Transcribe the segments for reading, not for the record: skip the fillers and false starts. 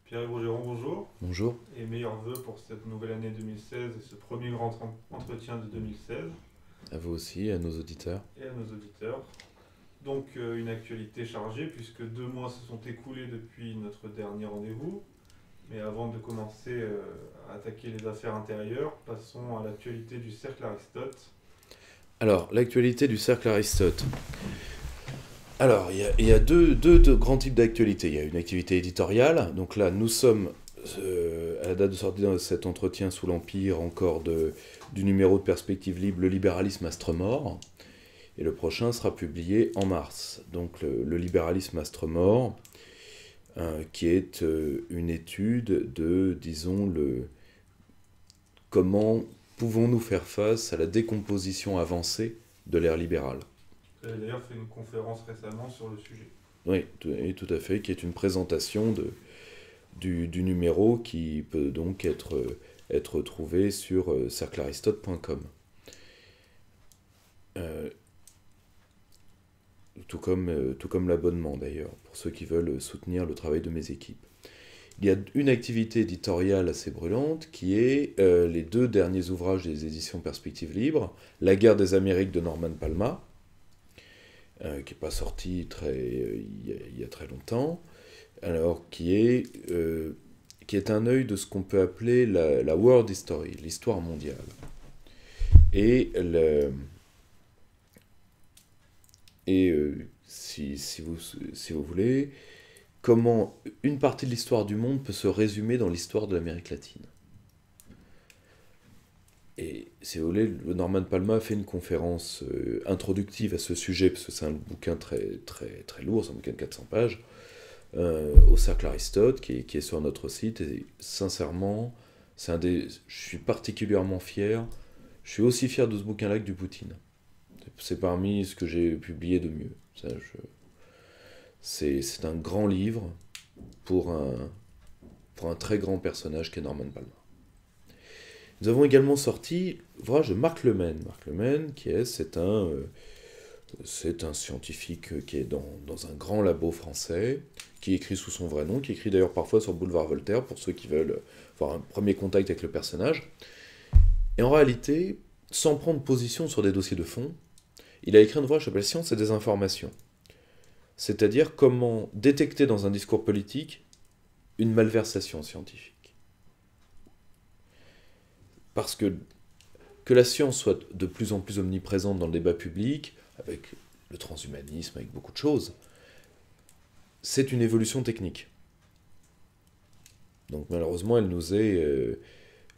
Pierre-Yves Géron, bonjour, Bonjour. et meilleurs vœux pour cette nouvelle année 2016 et ce premier grand entretien de 2016, À vous aussi, à nos auditeurs. et à nos auditeurs. Donc une actualité chargée puisque 2 mois se sont écoulés depuis notre dernier rendez-vous. Mais avant de commencer à attaquer les affaires intérieures, passons à l'actualité du Cercle Aristote. Alors, l'actualité du cercle Aristote. Alors, il y a deux grands types d'actualités. Il y a une activité éditoriale. Donc là, nous sommes, à la date de sortie de cet entretien sous l'Empire, encore du numéro de Perspective Libre, Le libéralisme astre mort. Et le prochain sera publié en mars. Donc le libéralisme astre mort, qui est une étude de, disons, comment pouvons-nous faire face à la décomposition avancée de l'ère libérale. Vous avez d'ailleurs fait une conférence récemment sur le sujet. Oui, et tout à fait, qui est une présentation du numéro qui peut donc être trouvé sur cerclearistote.com. Tout comme l'abonnement d'ailleurs, pour ceux qui veulent soutenir le travail de mes équipes. Il y a une activité éditoriale assez brûlante qui est les 2 derniers ouvrages des éditions Perspective Libre, La guerre des Amériques de Norman Palma, qui n'est pas sorti il y a très longtemps, alors qui est un œil de ce qu'on peut appeler la World History, l'histoire mondiale. Si vous voulez, comment une partie de l'histoire du monde peut se résumer dans l'histoire de l'Amérique latine. Et si vous voulez, le Norman Palma a fait une conférence introductive à ce sujet, parce que c'est un bouquin très, très, très lourd, c'est un bouquin de 400 pages, au Cercle Aristote, qui est sur notre site, et sincèrement, je suis particulièrement fier, je suis aussi fier de ce bouquin-là que du Poutine. C'est parmi ce que j'ai publié de mieux. C'est un grand livre pour un très grand personnage qu'est Norman Palma. Nous avons également sorti l'ouvrage de Marc Lemaine. Marc Lemaine, c'est un scientifique qui est dans un grand labo français, qui écrit sous son vrai nom, qui écrit d'ailleurs parfois sur Boulevard Voltaire, pour ceux qui veulent avoir un premier contact avec le personnage. Et en réalité, sans prendre position sur des dossiers de fond, il a écrit un ouvrage qui s'appelle Science et désinformation. C'est-à-dire comment détecter dans un discours politique une malversation scientifique. Parce que la science soit de plus en plus omniprésente dans le débat public, avec le transhumanisme, avec beaucoup de choses, c'est une évolution technique. Donc malheureusement,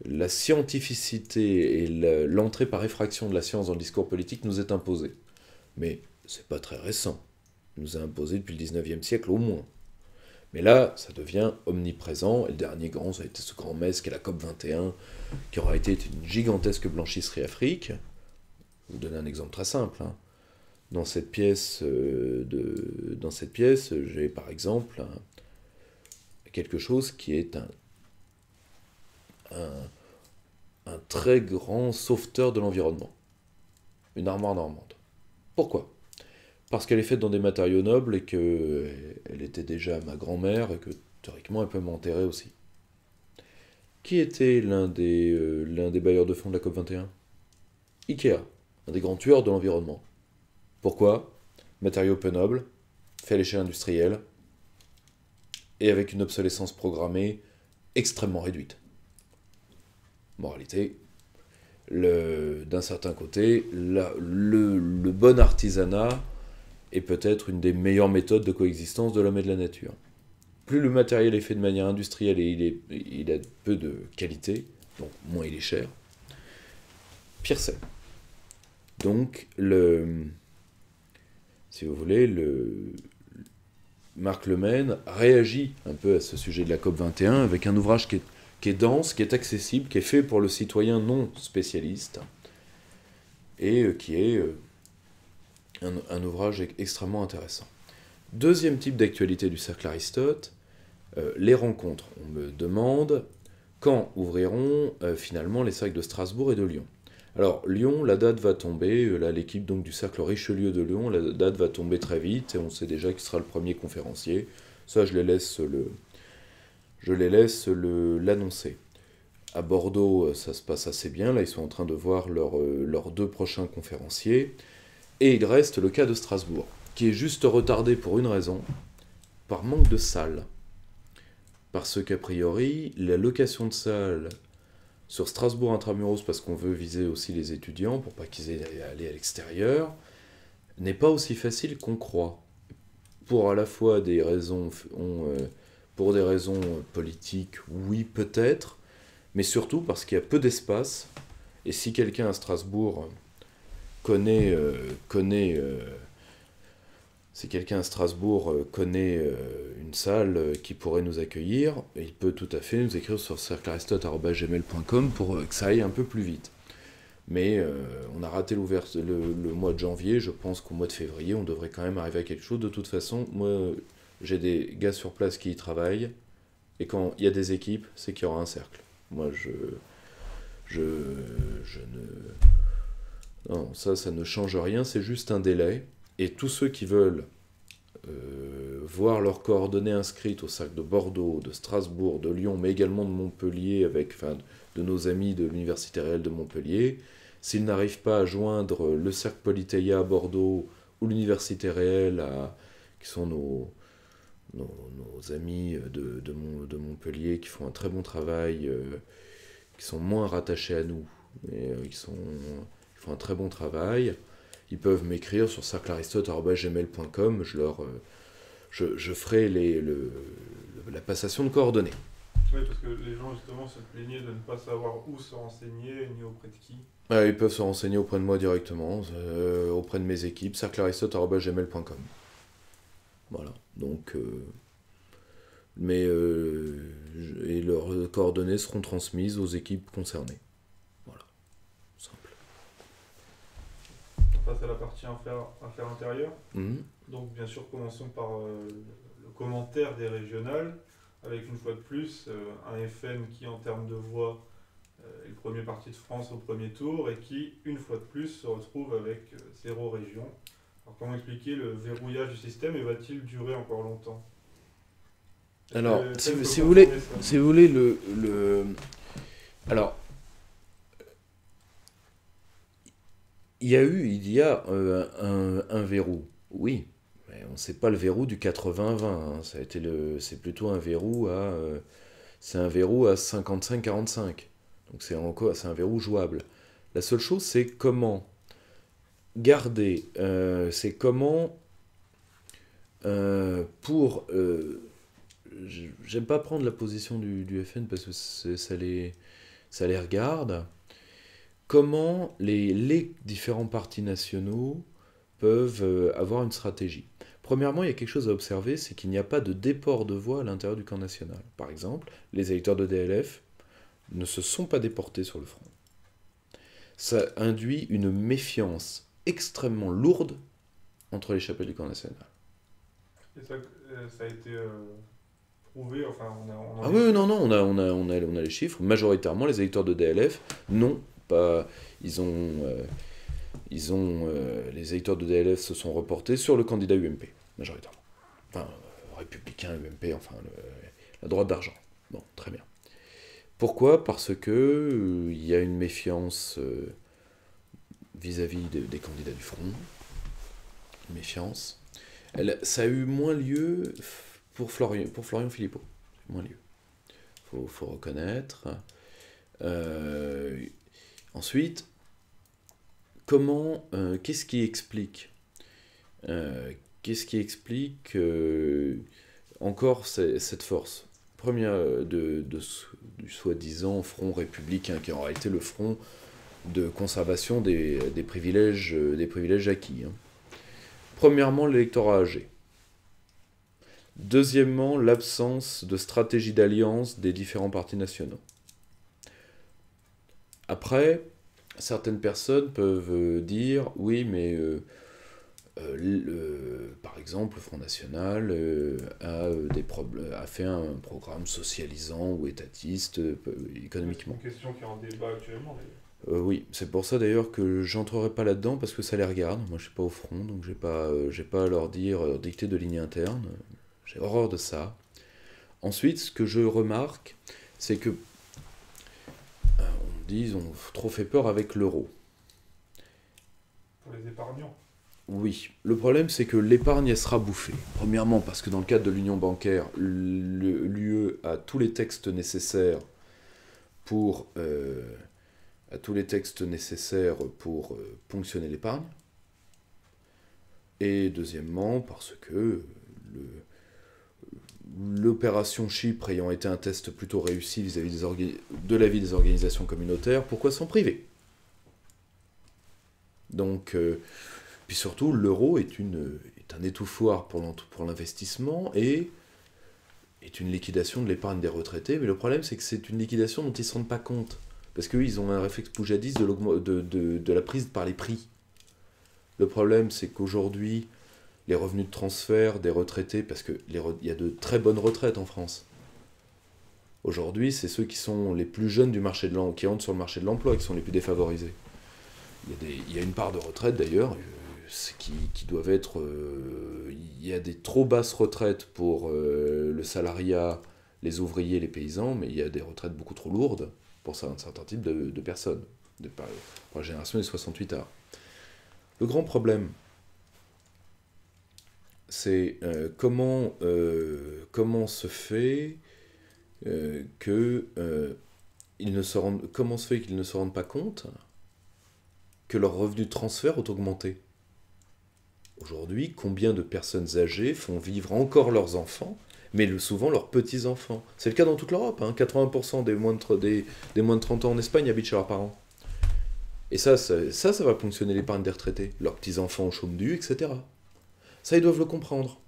la scientificité et l'entrée par effraction de la science dans le discours politique nous est imposée. Mais c'est pas très récent. Il nous a imposé depuis le 19e siècle au moins. Mais là, ça devient omniprésent, et le dernier grand, ça a été ce grand mess qui est la COP 21, qui aura été une gigantesque blanchisserie Afrique. Je vais vous donner un exemple très simple. Dans cette pièce, j'ai par exemple quelque chose qui est un très grand sauveteur de l'environnement. Une armoire normande. Pourquoi ? Parce qu'elle est faite dans des matériaux nobles et qu'elle était déjà ma grand-mère et que théoriquement elle peut m'enterrer aussi. Qui était l'un des bailleurs de fonds de la COP 21 ? Ikea, un des grands tueurs de l'environnement. Pourquoi ? Matériaux peu nobles, fait à l'échelle industrielle et avec une obsolescence programmée extrêmement réduite. Moralité, d'un certain côté, le bon artisanat est peut-être une des meilleures méthodes de coexistence de l'homme et de la nature. Plus le matériel est fait de manière industrielle et il a peu de qualité, donc moins il est cher, pire c'est. Donc, si vous voulez, Marc Lemaine réagit un peu à ce sujet de la COP21 avec un ouvrage qui est dense, qui est accessible, qui est fait pour le citoyen non spécialiste, et qui est un ouvrage extrêmement intéressant. Deuxième type d'actualité du Cercle Aristote, les rencontres. On me demande quand ouvriront finalement les cercles de Strasbourg et de Lyon. Alors, Lyon, la date va tomber, là l'équipe donc du Cercle Richelieu de Lyon, la date va tomber très vite, et on sait déjà qui sera le premier conférencier. Ça, je les laisse l'annoncer. À Bordeaux, ça se passe assez bien, là ils sont en train de voir leurs 2 prochains conférenciers. Et il reste le cas de Strasbourg, qui est juste retardé pour une raison, par manque de salles. Parce qu'a priori, la location de salles sur Strasbourg Intramuros, parce qu'on veut viser aussi les étudiants, pour pas qu'ils aient à aller à l'extérieur, n'est pas aussi facile qu'on croit. Pour à la fois des raisons, pour des raisons politiques, oui peut-être, mais surtout parce qu'il y a peu d'espace, et si quelqu'un à Strasbourg connaît une salle qui pourrait nous accueillir, il peut tout à fait nous écrire sur cerclearistote@gmail.com pour que ça aille un peu plus vite. Mais on a raté le mois de janvier, je pense qu'au mois de février, on devrait quand même arriver à quelque chose. De toute façon, moi, j'ai des gars sur place qui y travaillent, et quand il y a des équipes, c'est qu'il y aura un cercle. Moi, je ne... Non, ça ne change rien, c'est juste un délai. Et tous ceux qui veulent voir leurs coordonnées inscrites au cercle de Bordeaux, de Strasbourg, de Lyon, mais également de Montpellier, de nos amis de l'Université réelle de Montpellier, s'ils n'arrivent pas à joindre le cercle Polyteia à Bordeaux ou l'Université réelle, qui sont nos amis de Montpellier, qui font un très bon travail, qui sont moins rattachés à nous, mais qui font un très bon travail, ils peuvent m'écrire sur cerclearistote@gmail.com, je ferai la passation de coordonnées. Oui, parce que les gens justement se plaignaient de ne pas savoir où se renseigner, ni auprès de qui. Ils peuvent se renseigner auprès de moi directement, auprès de mes équipes, cerclearistote@gmail.com. Voilà, donc... et leurs coordonnées seront transmises aux équipes concernées. Voilà, simple. On passe à la partie affaires intérieures. Donc bien sûr, commençons par le commentaire des régionales, avec une fois de plus un FN qui en termes de voix est le premier parti de France au premier tour, et qui, une fois de plus, se retrouve avec 0 région. Alors comment expliquer le verrouillage du système, et va-t-il durer encore longtemps ? Alors, si vous voulez, alors, il y a un verrou, oui, mais on ne sait pas le verrou du 80-20, hein. C'est plutôt un verrou à 55-45, donc c'est un verrou jouable. La seule chose, c'est comment garder, j'aime pas prendre la position du FN parce que ça les regarde. Comment les différents partis nationaux peuvent avoir une stratégie. Premièrement, il y a quelque chose à observer, c'est qu'il n'y a pas de déport de voix à l'intérieur du camp national. Par exemple, les électeurs de DLF ne se sont pas déportés sur le front. Ça induit une méfiance extrêmement lourde entre les chapelles du camp national. Et ça a été prouvé, enfin oui, non, on a les chiffres. Majoritairement, les électeurs de DLF n'ont pas... les électeurs de DLF se sont reportés sur le candidat UMP, majoritairement. Enfin, républicain, UMP, enfin, la droite d'argent. Bon, très bien. Pourquoi ? Parce que il y a une méfiance vis-à-vis des candidats du Front. Une méfiance. Ça a eu moins lieu pour Florian Philippot. Moins lieu. Faut reconnaître. Ensuite, qu'est-ce qui explique encore cette force première du soi-disant front républicain, qui est en réalité le front de conservation des privilèges acquis. Premièrement, l'électorat âgé. Deuxièmement, l'absence de stratégie d'alliance des différents partis nationaux. Après, certaines personnes peuvent dire, oui, mais par exemple, le Front National a fait un programme socialisant ou étatiste économiquement. C'est une question qui est en débat actuellement, d'ailleurs. Oui, c'est pour ça d'ailleurs que j'entrerai pas là-dedans parce que ça les regarde. Moi, je suis pas au front, donc j'ai pas à leur dire, dicter de ligne interne. J'ai horreur de ça. Ensuite, ce que je remarque, c'est que on dit ils ont trop fait peur avec l'euro. Pour les épargnants. Oui, le problème c'est que l'épargne elle sera bouffée. Premièrement parce que dans le cadre de l'union bancaire, l'UE a tous les textes nécessaires pour ponctionner l'épargne. Et deuxièmement parce que l'opération Chypre ayant été un test plutôt réussi vis-à-vis de l'avis des organisations communautaires, pourquoi s'en priver? Donc, puis surtout, l'euro est un étouffoir pour l'investissement et est une liquidation de l'épargne des retraités. Mais le problème, c'est que c'est une liquidation dont ils ne se rendent pas compte. Parce qu'eux, ils ont un réflexe poujadiste de la prise par les prix. Le problème, c'est qu'aujourd'hui, les revenus de transfert des retraités, parce qu'il y a de très bonnes retraites en France. Aujourd'hui, c'est ceux qui sont les plus jeunes du marché de l'emploi, qui entrent sur le marché de l'emploi, qui sont les plus défavorisés. Il y a une part de retraite d'ailleurs, qui doivent être... il y a des trop basses retraites pour le salariat, les ouvriers, les paysans, mais il y a des retraites beaucoup trop lourdes pour un certain type de personnes, pour la génération des 68 ans. Le grand problème, c'est comment se fait comment se fait qu'ils ne se rendent pas compte que leurs revenus de transfert ont augmenté. Aujourd'hui, combien de personnes âgées font vivre encore leurs enfants, mais souvent leurs petits-enfants? C'est le cas dans toute l'Europe, hein. 80% des moins de 30 ans en Espagne habitent chez leurs parents. Et ça va ponctionner l'épargne des retraités. Leurs petits-enfants au chôme du, etc. Ça, ils doivent le comprendre.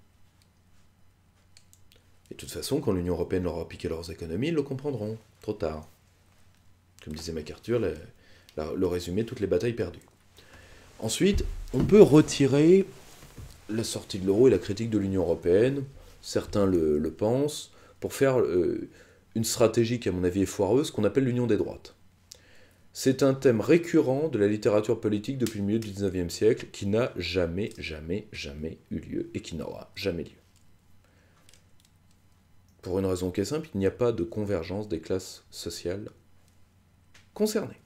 Et de toute façon, quand l'Union européenne leur aura piqué leurs économies, ils le comprendront. Trop tard. Comme disait MacArthur, le résumé, toutes les batailles perdues. Ensuite, on peut retirer la sortie de l'euro et la critique de l'Union européenne, certains le pensent, pour faire une stratégie qui, à mon avis, est foireuse, qu'on appelle l'union des droites. C'est un thème récurrent de la littérature politique depuis le milieu du XIXe siècle, qui n'a jamais eu lieu, et qui n'aura jamais lieu. Pour une raison qui est simple, il n'y a pas de convergence des classes sociales concernées.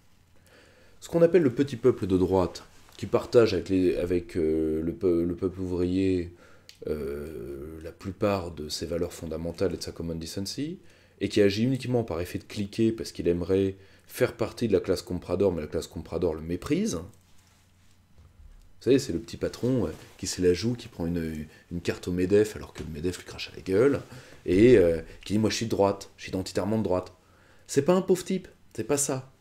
Ce qu'on appelle le petit peuple de droite, qui partage avec le peuple ouvrier la plupart de ses valeurs fondamentales et de sa common decency, et qui agit uniquement par effet de cliquet parce qu'il aimerait faire partie de la classe comprador, mais la classe comprador le méprise. Vous savez, c'est le petit patron qui se la joue, qui prend une carte au MEDEF alors que le MEDEF lui crache à la gueule, et qui dit « moi je suis de droite, je suis identitairement de droite ». C'est pas un pauvre type, c'est pas ça.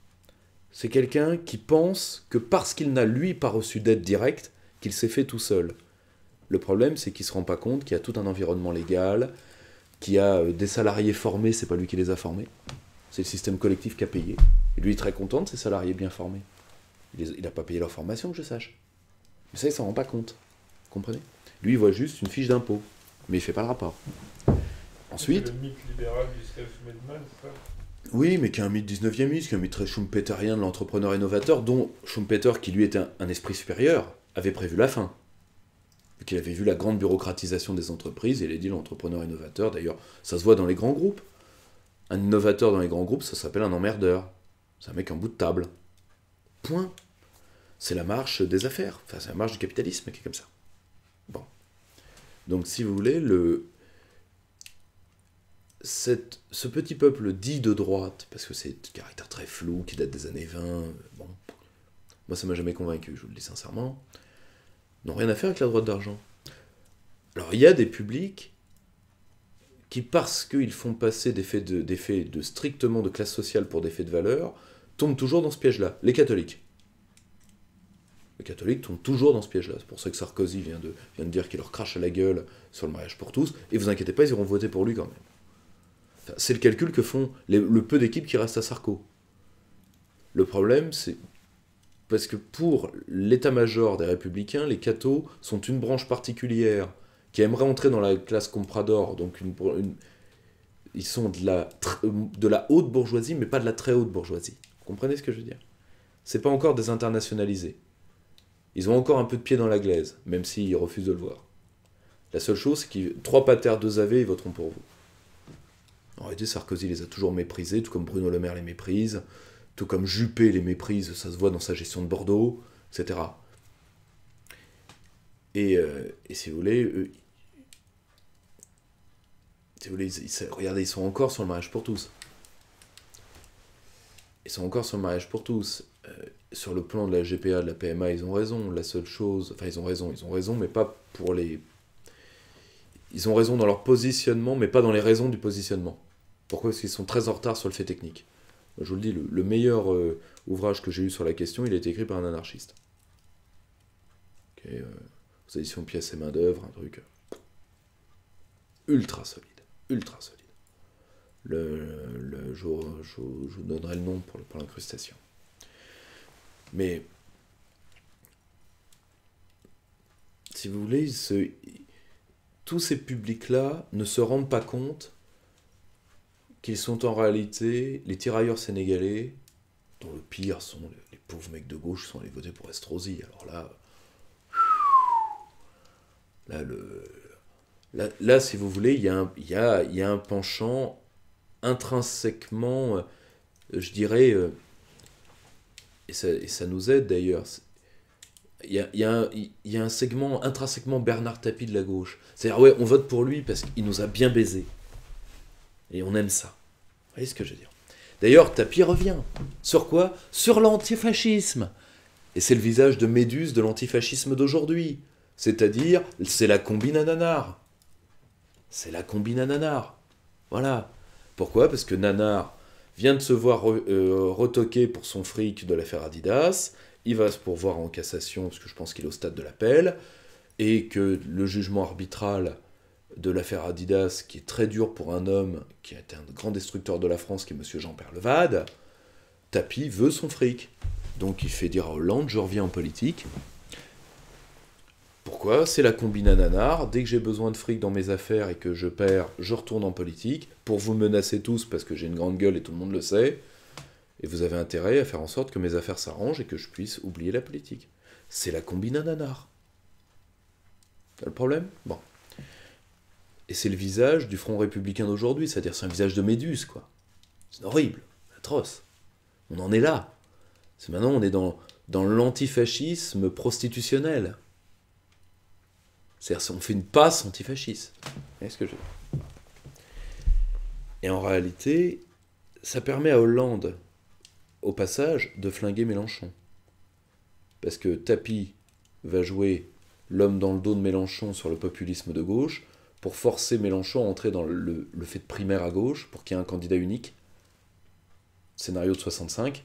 C'est quelqu'un qui pense que parce qu'il n'a lui pas reçu d'aide directe, qu'il s'est fait tout seul. Le problème, c'est qu'il ne se rend pas compte qu'il y a tout un environnement légal, qu'il y a des salariés formés, c'est pas lui qui les a formés. C'est le système collectif qui a payé. Et lui, il est très content de ces salariés bien formés. Il n'a pas payé leur formation, que je sache. Mais ça, il ne s'en rend pas compte. Vous comprenez? Lui, il voit juste une fiche d'impôt. Mais il ne fait pas le rapport. Ensuite... C'est le mythe libéral du self-made man, c'est ça? Oui, mais qui est un mythe 19e, qui est un mythe très schumpeterien de l'entrepreneur innovateur, dont Schumpeter, qui lui était un esprit supérieur, avait prévu la fin. Qu'il avait vu la grande bureaucratisation des entreprises, et il a dit l'entrepreneur innovateur, d'ailleurs, ça se voit dans les grands groupes. Un innovateur dans les grands groupes, ça s'appelle un emmerdeur. C'est un mec en bout de table. Point. C'est la marche des affaires. Enfin, c'est la marche du capitalisme qui est comme ça. Bon. Donc, si vous voulez, ce petit peuple dit de droite, parce que c'est un caractère très flou, qui date des années 20, bon, moi ça m'a jamais convaincu, je vous le dis sincèrement, n'ont rien à faire avec la droite d'argent. Alors il y a des publics qui, parce qu'ils font passer des faits de strictement de classe sociale pour des faits de valeur, tombent toujours dans ce piège-là, les catholiques. Les catholiques tombent toujours dans ce piège-là. C'est pour ça que Sarkozy vient de dire qu'il leur crache à la gueule sur le mariage pour tous. Et vous inquiétez pas, ils iront voter pour lui quand même. Enfin, c'est le calcul que font le peu d'équipes qui restent à Sarko. Le problème, c'est parce que pour l'état-major des Républicains, les cathos sont une branche particulière qui aimerait entrer dans la classe comprador, donc ils sont de la haute bourgeoisie, mais pas de la très haute bourgeoisie. Vous comprenez ce que je veux dire? C'est pas encore des internationalisés. Ils ont encore un peu de pied dans la glaise, même s'ils refusent de le voir. La seule chose, c'est qu'ils 3 pater, 2 AV, ils voteront pour vous. En réalité, Sarkozy les a toujours méprisés, tout comme Bruno Le Maire les méprise, tout comme Juppé les méprise, ça se voit dans sa gestion de Bordeaux, etc. Et si vous voulez, regardez, ils sont encore sur le mariage pour tous. Ils sont encore sur le mariage pour tous. Sur le plan de la GPA, de la PMA, ils ont raison. La seule chose... Enfin, ils ont raison, mais pas pour les... Ils ont raison dans leur positionnement, mais pas dans les raisons du positionnement. Pourquoi? Parce qu'ils sont très en retard sur le fait technique. Je vous le dis, le meilleur ouvrage que j'ai eu sur la question, il a été écrit par un anarchiste. Okay, aux éditions Pièces et Main-d'œuvre, un truc ultra solide. Ultra solide. Je vous donnerai le nom pour l'incrustation. Mais, si vous voulez, tous ces publics-là ne se rendent pas compte qu'ils sont en réalité les tirailleurs sénégalais, dont le pire sont les pauvres mecs de gauche qui sont allés voter pour Estrosi. Alors là, si vous voulez, il y a un penchant intrinsèquement, je dirais, et ça nous aide d'ailleurs, il y a un segment intrinsèquement Bernard Tapie de la gauche. C'est-à-dire, ouais, on vote pour lui parce qu'il nous a bien baisé. Et on aime ça. Vous voyez ce que je veux dire? D'ailleurs, Tapie revient. Sur quoi? Sur l'antifascisme. Et c'est le visage de Méduse de l'antifascisme d'aujourd'hui. C'est-à-dire, c'est la combine à nanar. C'est la combine à nanar. Voilà. Pourquoi? Parce que Nanar vient de se voir retoquer pour son fric de l'affaire Adidas. Il va se pourvoir en cassation, parce que je pense qu'il est au stade de l'appel, et que le jugement arbitral de l'affaire Adidas, qui est très dur pour un homme qui a été un grand destructeur de la France, qui est M. Jean-Pierre Levade, Tapie veut son fric. Donc il fait dire à Hollande, je reviens en politique. Pourquoi? C'est la combine à nanar. Dès que j'ai besoin de fric dans mes affaires et que je perds, je retourne en politique, pour vous menacer tous, parce que j'ai une grande gueule et tout le monde le sait, et vous avez intérêt à faire en sorte que mes affaires s'arrangent et que je puisse oublier la politique. C'est la combine à nanar. T'as le problème? Bon. Et c'est le visage du Front républicain d'aujourd'hui, c'est-à-dire c'est un visage de Méduse, quoi. C'est horrible, atroce. On en est là. C'est maintenant, on est dans l'antifascisme prostitutionnel. C'est-à-dire, on fait une passe antifasciste. Vous voyez ce que je veux dire? Et en réalité, ça permet à Hollande, au passage, de flinguer Mélenchon. Parce que Tapie va jouer l'homme dans le dos de Mélenchon sur le populisme de gauche, pour forcer Mélenchon à entrer dans le fait de primaire à gauche, pour qu'il y ait un candidat unique, scénario de 65,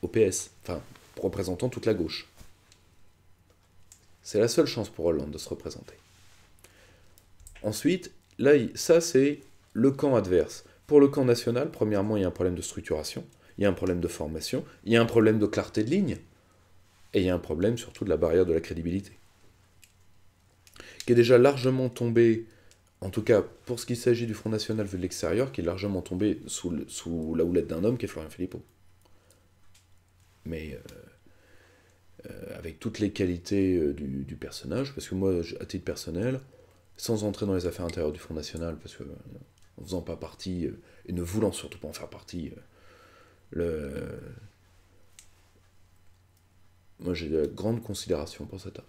au PS, enfin, représentant toute la gauche. C'est la seule chance pour Hollande de se représenter. Ensuite, là, ça c'est le camp adverse. Pour le camp national, premièrement, il y a un problème de structuration, il y a un problème de formation, il y a un problème de clarté de ligne, et il y a un problème surtout de la barrière de la crédibilité, qui est déjà largement tombé, en tout cas pour ce qui s'agit du Front National vu de l'extérieur, qui est largement tombé sous la houlette d'un homme qui est Florian Philippot. Mais avec toutes les qualités du personnage, parce que moi, à titre personnel, sans entrer dans les affaires intérieures du Front National, parce que en faisant pas partie, et ne voulant surtout pas en faire partie, moi j'ai de la grande considération pour cet homme.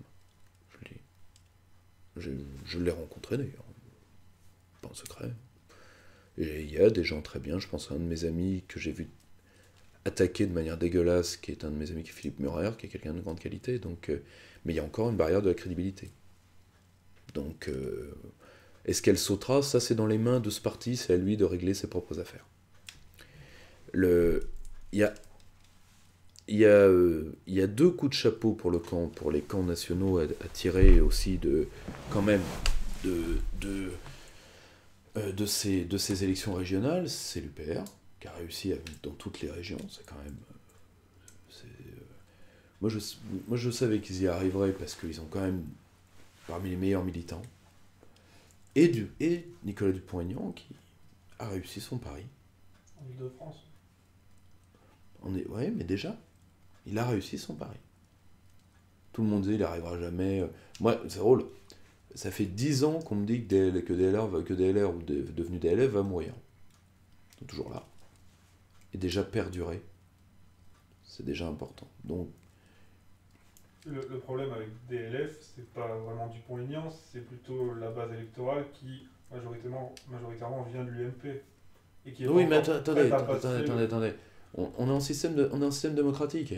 Je le dis. Je l'ai rencontré d'ailleurs, pas en secret. Et il y a des gens très bien, je pense à un de mes amis que j'ai vu attaqué de manière dégueulasse, qui est un de mes amis qui est Philippe Murer, qui est quelqu'un de grande qualité, donc, mais il y a encore une barrière de la crédibilité. Donc, est-ce qu'elle sautera? Ça, c'est dans les mains de ce parti, c'est à lui de régler ses propres affaires. Il y a il y a deux coups de chapeau pour les camps nationaux à tirer aussi quand même, de, de ces élections régionales. C'est l'UPR, qui a réussi dans toutes les régions. C'est quand même... c'est, moi, je savais qu'ils y arriveraient parce qu'ils ont quand même parmi les meilleurs militants. Et Nicolas Dupont-Aignan qui a réussi son pari. En Ile-de-France. Ouais, mais déjà, il a réussi son pari. Tout le monde dit il n'arrivera jamais. Moi, c'est drôle. Ça fait 10 ans qu'on me dit que DLR ou devenu DLF va mourir. Ils sont toujours là. Et déjà perduré. C'est déjà important. Donc, Le problème avec DLF, c'est pas vraiment Dupont-Aignan, c'est plutôt la base électorale qui majoritairement vient de l'UMP. Et qui est oui, mais prête à passer attendez. On est en système démocratique.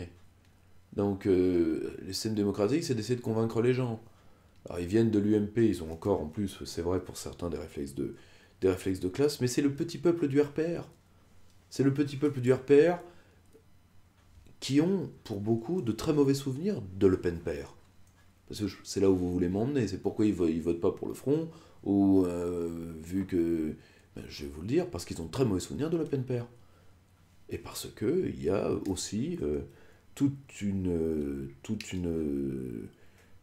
Donc, le système démocratique, c'est d'essayer de convaincre les gens. Alors, ils viennent de l'UMP, ils ont encore, en plus, c'est vrai pour certains, des réflexes de classe, mais c'est le petit peuple du RPR. C'est le petit peuple du RPR qui ont, pour beaucoup, de très mauvais souvenirs de Le Pen père. Parce que c'est là où vous voulez m'emmener, c'est pourquoi ils votent pas pour le Front, ou vu que... Ben, je vais vous le dire, parce qu'ils ont de très mauvais souvenirs de Le Pen père. Et parce que il y a aussi toute une...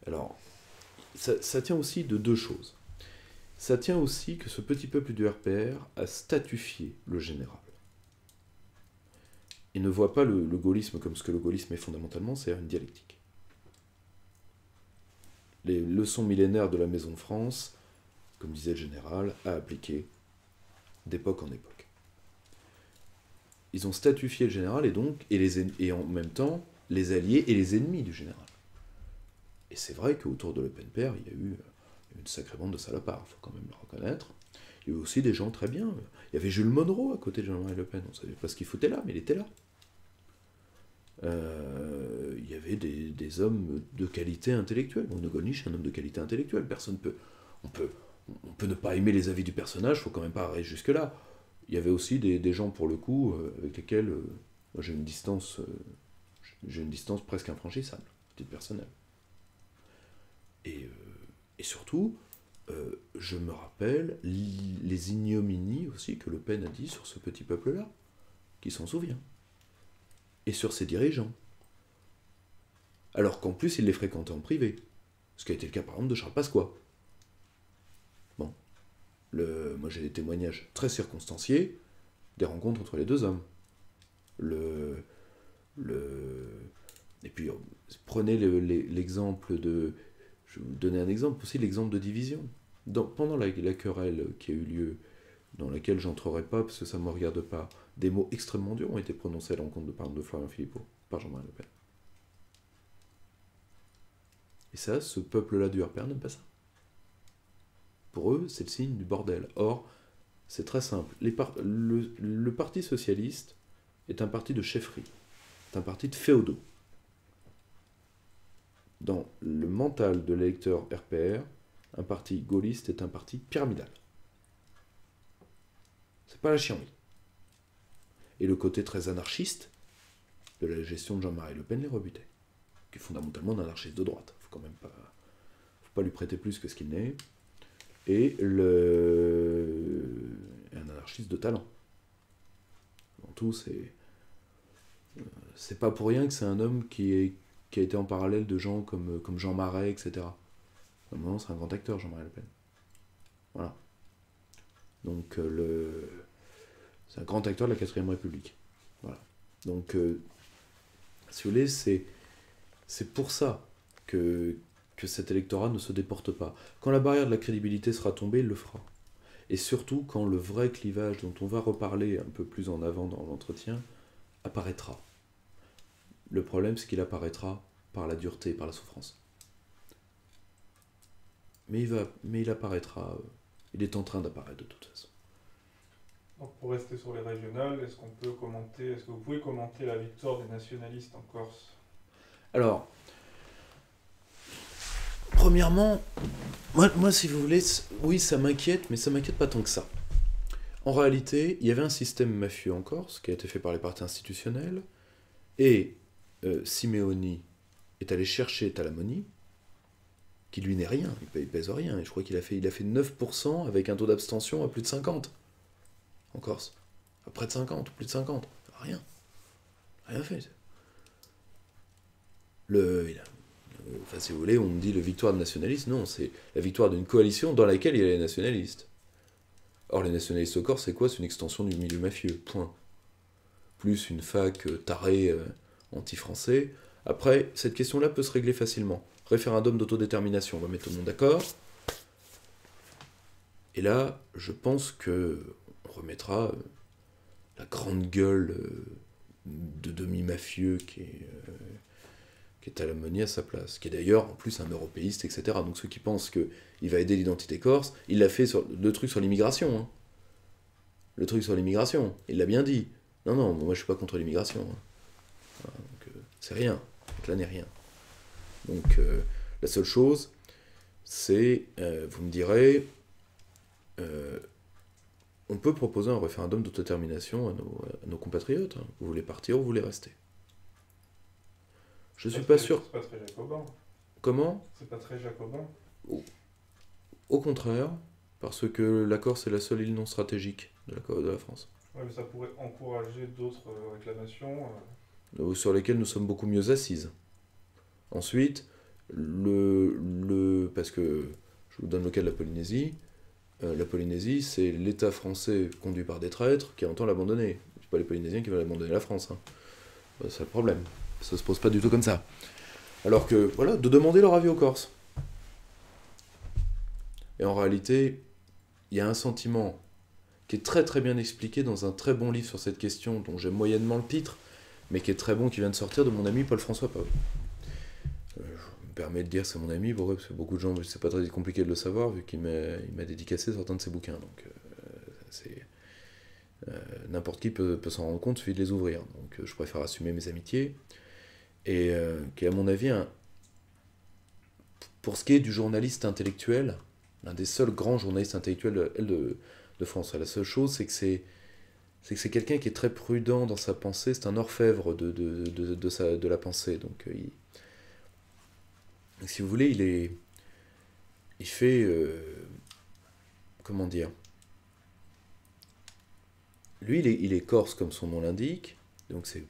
Alors, ça tient aussi de deux choses. Ça tient aussi que ce petit peuple du RPR a statifié le général. Il ne voit pas le gaullisme comme ce que le gaullisme est fondamentalement, c'est une dialectique. Les leçons millénaires de la Maison de France, comme disait le général, à appliquer d'époque en époque. Ils ont statifié le général et en même temps les alliés et les ennemis du général. Et c'est vrai qu'autour de Le Pen père, il y a eu une sacrée bande de salopards, il faut quand même le reconnaître. Il y a eu aussi des gens très bien. Il y avait Jules Monroe à côté de Jean-Marie Le Pen. On ne savait pas ce qu'il foutait là, mais il était là. Il y avait des hommes de qualité intellectuelle. Bon, De Gollnisch est un homme de qualité intellectuelle. On peut ne pas aimer les avis du personnage, il ne faut quand même pas arriver jusque-là. Il y avait aussi des gens, pour le coup, avec lesquels moi, j'ai une distance presque infranchissable, titre personnel. Et surtout, je me rappelle les ignominies aussi que Le Pen a dit sur ce petit peuple-là, qui s'en souvient, et sur ses dirigeants. Alors qu'en plus, il les fréquentait en privé, ce qui a été le cas par exemple de Charles Pasqua. Bon, moi j'ai des témoignages très circonstanciés des rencontres entre les deux hommes. Et puis, prenez l'exemple de... Je vais vous donner un exemple aussi, l'exemple de division. Pendant la querelle qui a eu lieu, dans laquelle j'entrerai pas parce que ça ne me regarde pas, des mots extrêmement durs ont été prononcés à l'encontre de Florian Philippot par Jean-Marie Le Pen. Et ça, ce peuple-là du RPR n'aime pas ça. Pour eux, c'est le signe du bordel. Or, c'est très simple. Le Parti socialiste est un parti de chefferie, c'est un parti de féodaux. Dans le mental de l'électeur RPR, un parti gaulliste est un parti pyramidal. C'est pas la chienlit. Et le côté très anarchiste de la gestion de Jean-Marie Le Pen les rebutait, qui est fondamentalement un anarchiste de droite. Faut pas lui prêter plus que ce qu'il n'est. Et un anarchiste de talent. En tout, c'est pas pour rien que c'est un homme qui a été en parallèle de gens comme Jean Marais, etc. Normalement, c'est un grand acteur, Jean-Marie Le Pen. Voilà. Donc, c'est un grand acteur de la 4ème République. Voilà. Donc, si vous voulez, c'est pour ça que cet électorat ne se déporte pas. Quand la barrière de la crédibilité sera tombée, il le fera. Et surtout, quand le vrai clivage dont on va reparler un peu plus en avant dans l'entretien apparaîtra. Le problème, c'est qu'il apparaîtra par la dureté, par la souffrance. Mais il apparaîtra, il est en train d'apparaître de toute façon. Donc pour rester sur les régionales, est-ce que vous pouvez commenter la victoire des nationalistes en Corse? Alors, premièrement, moi si vous voulez, oui ça m'inquiète, mais ça m'inquiète pas tant que ça. En réalité, il y avait un système mafieux en Corse qui a été fait par les partis institutionnels, et Simeoni est allé chercher Talamoni, qui lui n'est rien, il pèse rien, et je crois qu'il a fait 9% avec un taux d'abstention à plus de 50 en Corse. À près de 50, plus de 50. Rien. Rien fait. Enfin, si vous voulez, on me dit la victoire de nationalistes. Non, c'est la victoire d'une coalition dans laquelle il y a les nationalistes. Or, les nationalistes au Corse, c'est quoi? C'est une extension du milieu mafieux. Point. Plus une fac tarée anti-français. Après, cette question-là peut se régler facilement. Référendum d'autodétermination, on va mettre tout le monde d'accord. Et là, je pense que on remettra la grande gueule de demi-mafieux qui est Talamoni à sa place, qui est d'ailleurs en plus un européiste, etc. Donc ceux qui pensent qu'il va aider l'identité corse, il l'a fait sur le truc sur l'immigration. Hein. Le truc sur l'immigration, il l'a bien dit. Non, non, moi je suis pas contre l'immigration. Hein. Voilà, donc, c'est rien, donc là n'est rien. Donc la seule chose, c'est, vous me direz, on peut proposer un référendum d'autodétermination à nos compatriotes. Hein. Vous voulez partir ou vous voulez rester? Je suis pas sûr. C'est pas très jacobin. Comment? C'est pas très jacobin. Au contraire, parce que la Corse est la seule île non stratégique de la France. Ouais, mais ça pourrait encourager d'autres réclamations. Sur lesquelles nous sommes beaucoup mieux assises. Ensuite, parce que je vous donne le cas de la Polynésie. La Polynésie, c'est l'État français conduit par des traîtres qui entend l'abandonner. C'est pas les Polynésiens qui veulent abandonner la France. Hein. C'est le problème. Ça se pose pas du tout comme ça. Alors que, voilà, de demander leur avis aux Corses. Et en réalité, il y a un sentiment qui est très très bien expliqué dans un très bon livre sur cette question, dont j'aime moyennement le titre, mais qui est très bon, qui vient de sortir de mon ami Paul-François Paul. Je me permets de dire c'est mon ami, parce que beaucoup de gens, c'est pas très compliqué de le savoir, vu qu'il m'a dédicacé certains de ses bouquins. Donc, n'importe qui peut s'en rendre compte, il suffit de les ouvrir. Donc, je préfère assumer mes amitiés. Et qui est, à mon avis, pour ce qui est du journaliste intellectuel, l'un des seuls grands journalistes intellectuels de France. La seule chose, c'est que c'est quelqu'un qui est très prudent dans sa pensée, c'est un orfèvre de la pensée. Donc, si vous voulez, il fait, comment dire, lui, il est corse comme son nom l'indique, donc c'est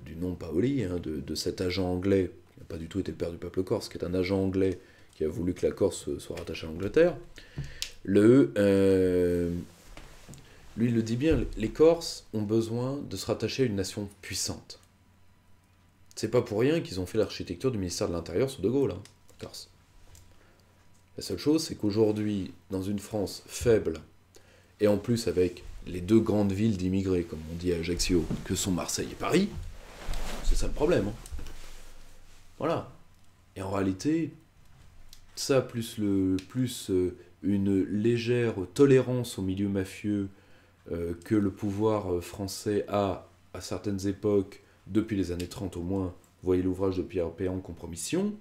du nom Paoli, hein, de cet agent anglais, qui n'a pas du tout été le père du peuple corse, qui est un agent anglais qui a voulu que la Corse soit rattachée à l'Angleterre. Lui, il le dit bien, les Corses ont besoin de se rattacher à une nation puissante. C'est pas pour rien qu'ils ont fait l'architecture du ministère de l'Intérieur sous De Gaulle, hein, Corse. La seule chose, c'est qu'aujourd'hui, dans une France faible, et en plus avec les deux grandes villes d'immigrés, comme on dit à Ajaccio, que sont Marseille et Paris, c'est ça le problème. Hein. Voilà. Et en réalité, ça, plus une légère tolérance au milieu mafieux que le pouvoir français a, à certaines époques, depuis les années 30 au moins, voyez l'ouvrage de Pierre Péan, Compromission,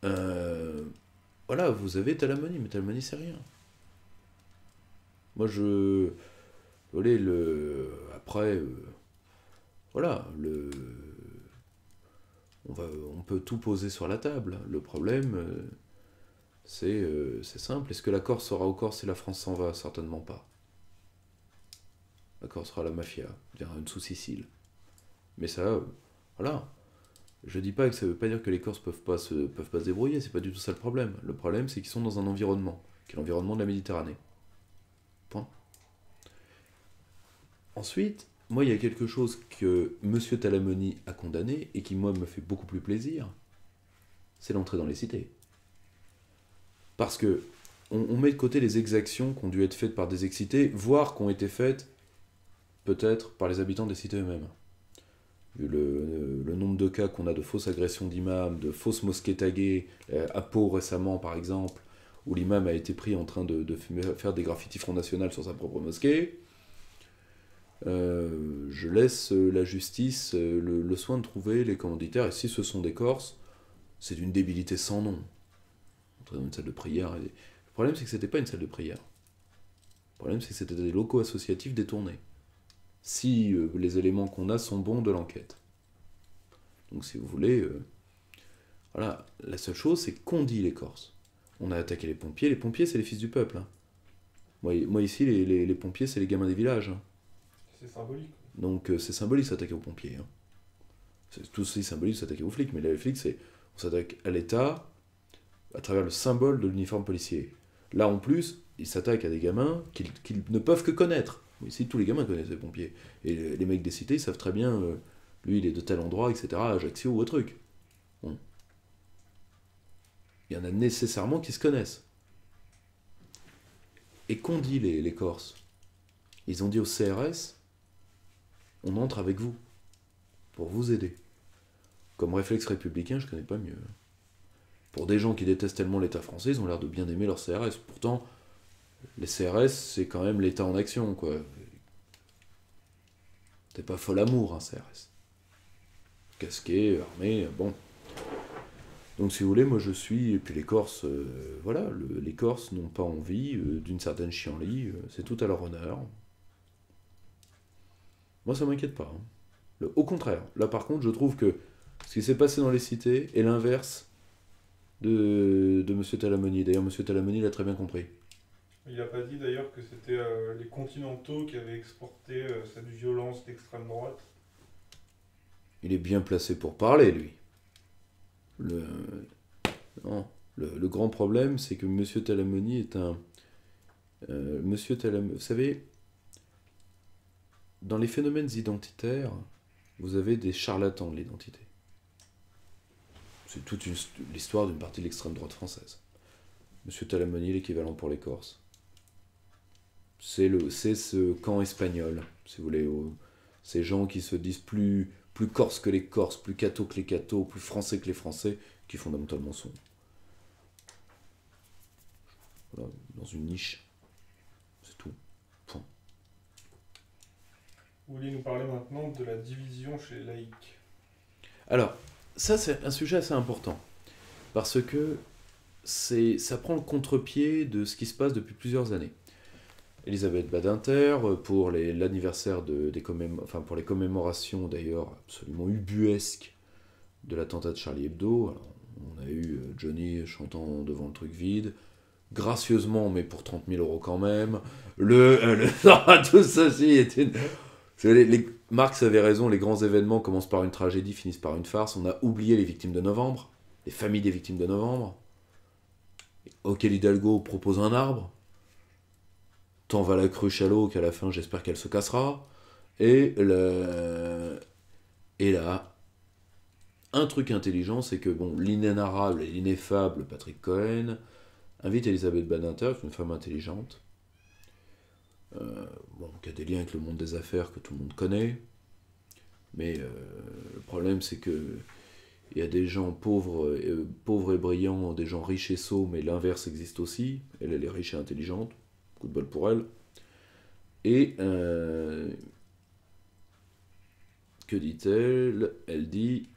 voilà, vous avez Talamoni, mais Talamoni, c'est rien. Moi, après, voilà, on peut tout poser sur la table. Le problème, c'est simple. Est-ce que la Corse sera au Corse si la France s'en va? Certainement pas. La Corse sera la mafia, une sous-Sicile. Mais ça, voilà. Je dis pas que ça veut pas dire que les Corses peuvent pas se débrouiller, c'est pas du tout ça le problème. Le problème, c'est qu'ils sont dans un environnement, qui est l'environnement de la Méditerranée. Point. Ensuite, moi, il y a quelque chose que M. Talamoni a condamné, et qui, moi, me fait beaucoup plus plaisir, c'est l'entrée dans les cités. Parce que on met de côté les exactions qui ont dû être faites par des excités, voire qui ont été faites, peut-être, par les habitants des cités eux-mêmes. Vu le nombre de cas qu'on a de fausses agressions d'imams, de fausses mosquées taguées, à Pau récemment par exemple, où l'imam a été pris en train de faire des graffitis Front National sur sa propre mosquée, je laisse la justice le soin de trouver les commanditaires, et si ce sont des Corses, c'est d'une débilité sans nom. Entrer dans une salle de prière. Le problème, c'est que c'était pas une salle de prière. Le problème, c'est que c'était des locaux associatifs détournés. Si les éléments qu'on a sont bons de l'enquête. Donc si vous voulez, voilà, la seule chose c'est qu'on dit les Corses. On a attaqué les pompiers c'est les fils du peuple. Hein. Moi ici, les pompiers c'est les gamins des villages. Hein. C'est symbolique. Donc c'est symbolique s'attaquer aux pompiers. Hein. C'est tout aussi symbolique s'attaquer aux flics, mais là les flics c'est on s'attaque à l'État à travers le symbole de l'uniforme policier. Là en plus, ils s'attaquent à des gamins qu'ils ne peuvent que connaître. Ici tous les gamins connaissent les pompiers. Et les mecs des cités ils savent très bien, lui il est de tel endroit, etc., à Ajaccio ou au truc. Bon. Il y en a nécessairement qui se connaissent. Et qu'ont dit les Corses? Ils ont dit au CRS, on entre avec vous, pour vous aider. Comme réflexe républicain, je connais pas mieux. Pour des gens qui détestent tellement l'État français, ils ont l'air de bien aimer leur CRS. Pourtant, les CRS, c'est quand même l'État en action, quoi. C'est pas fol amour, un CRS. Casqué, armé, bon. Donc si vous voulez, moi je suis... Et puis les Corses, voilà, les Corses n'ont pas envie d'une certaine chienlit, c'est tout à leur honneur. Moi ça m'inquiète pas. Hein. Au contraire, là par contre, je trouve que ce qui s'est passé dans les cités est l'inverse de M. Talamoni. D'ailleurs, M. Talamoni l'a très bien compris. Il n'a pas dit d'ailleurs que c'était les continentaux qui avaient exporté cette violence d'extrême droite. Il est bien placé pour parler, lui. Non, le grand problème, c'est que M. Talamoni est un... Monsieur Talamoni... Vous savez, dans les phénomènes identitaires, vous avez des charlatans de l'identité. C'est toute l'histoire d'une partie de l'extrême droite française. Monsieur Talamoni, l'équivalent pour les Corses. C'est ce camp espagnol, si vous voulez. Ces gens qui se disent plus corses que les Corses, plus cathos que les cathos, plus français que les Français, qui fondamentalement sont voilà, dans une niche. C'est tout. Point. Vous voulez nous parler maintenant de la division chez les laïcs. Alors, ça c'est un sujet assez important, parce que ça prend le contre-pied de ce qui se passe depuis plusieurs années. Elisabeth Badinter, pour l'anniversaire pour les commémorations d'ailleurs absolument ubuesques de l'attentat de Charlie Hebdo, alors, on a eu Johnny chantant devant le truc vide, gracieusement, mais pour 30 000 € quand même. Tout ceci est une... Marx avait raison, les grands événements commencent par une tragédie, finissent par une farce. On a oublié les victimes de novembre, les familles des victimes de novembre, auquel Hidalgo propose un arbre. Tant va la cruche à l'eau qu'à la fin, j'espère qu'elle se cassera. Et là, un truc intelligent, c'est que bon, l'inénarrable et l'ineffable Patrick Cohen invite Elisabeth Badinter, qui est une femme intelligente, qui a des liens avec le monde des affaires que tout le monde connaît. Mais le problème, c'est que il y a des gens pauvres et brillants, des gens riches et sots, mais l'inverse existe aussi. Elle est riche et intelligente. Coup de bol pour elle. Et que dit-elle? Elle dit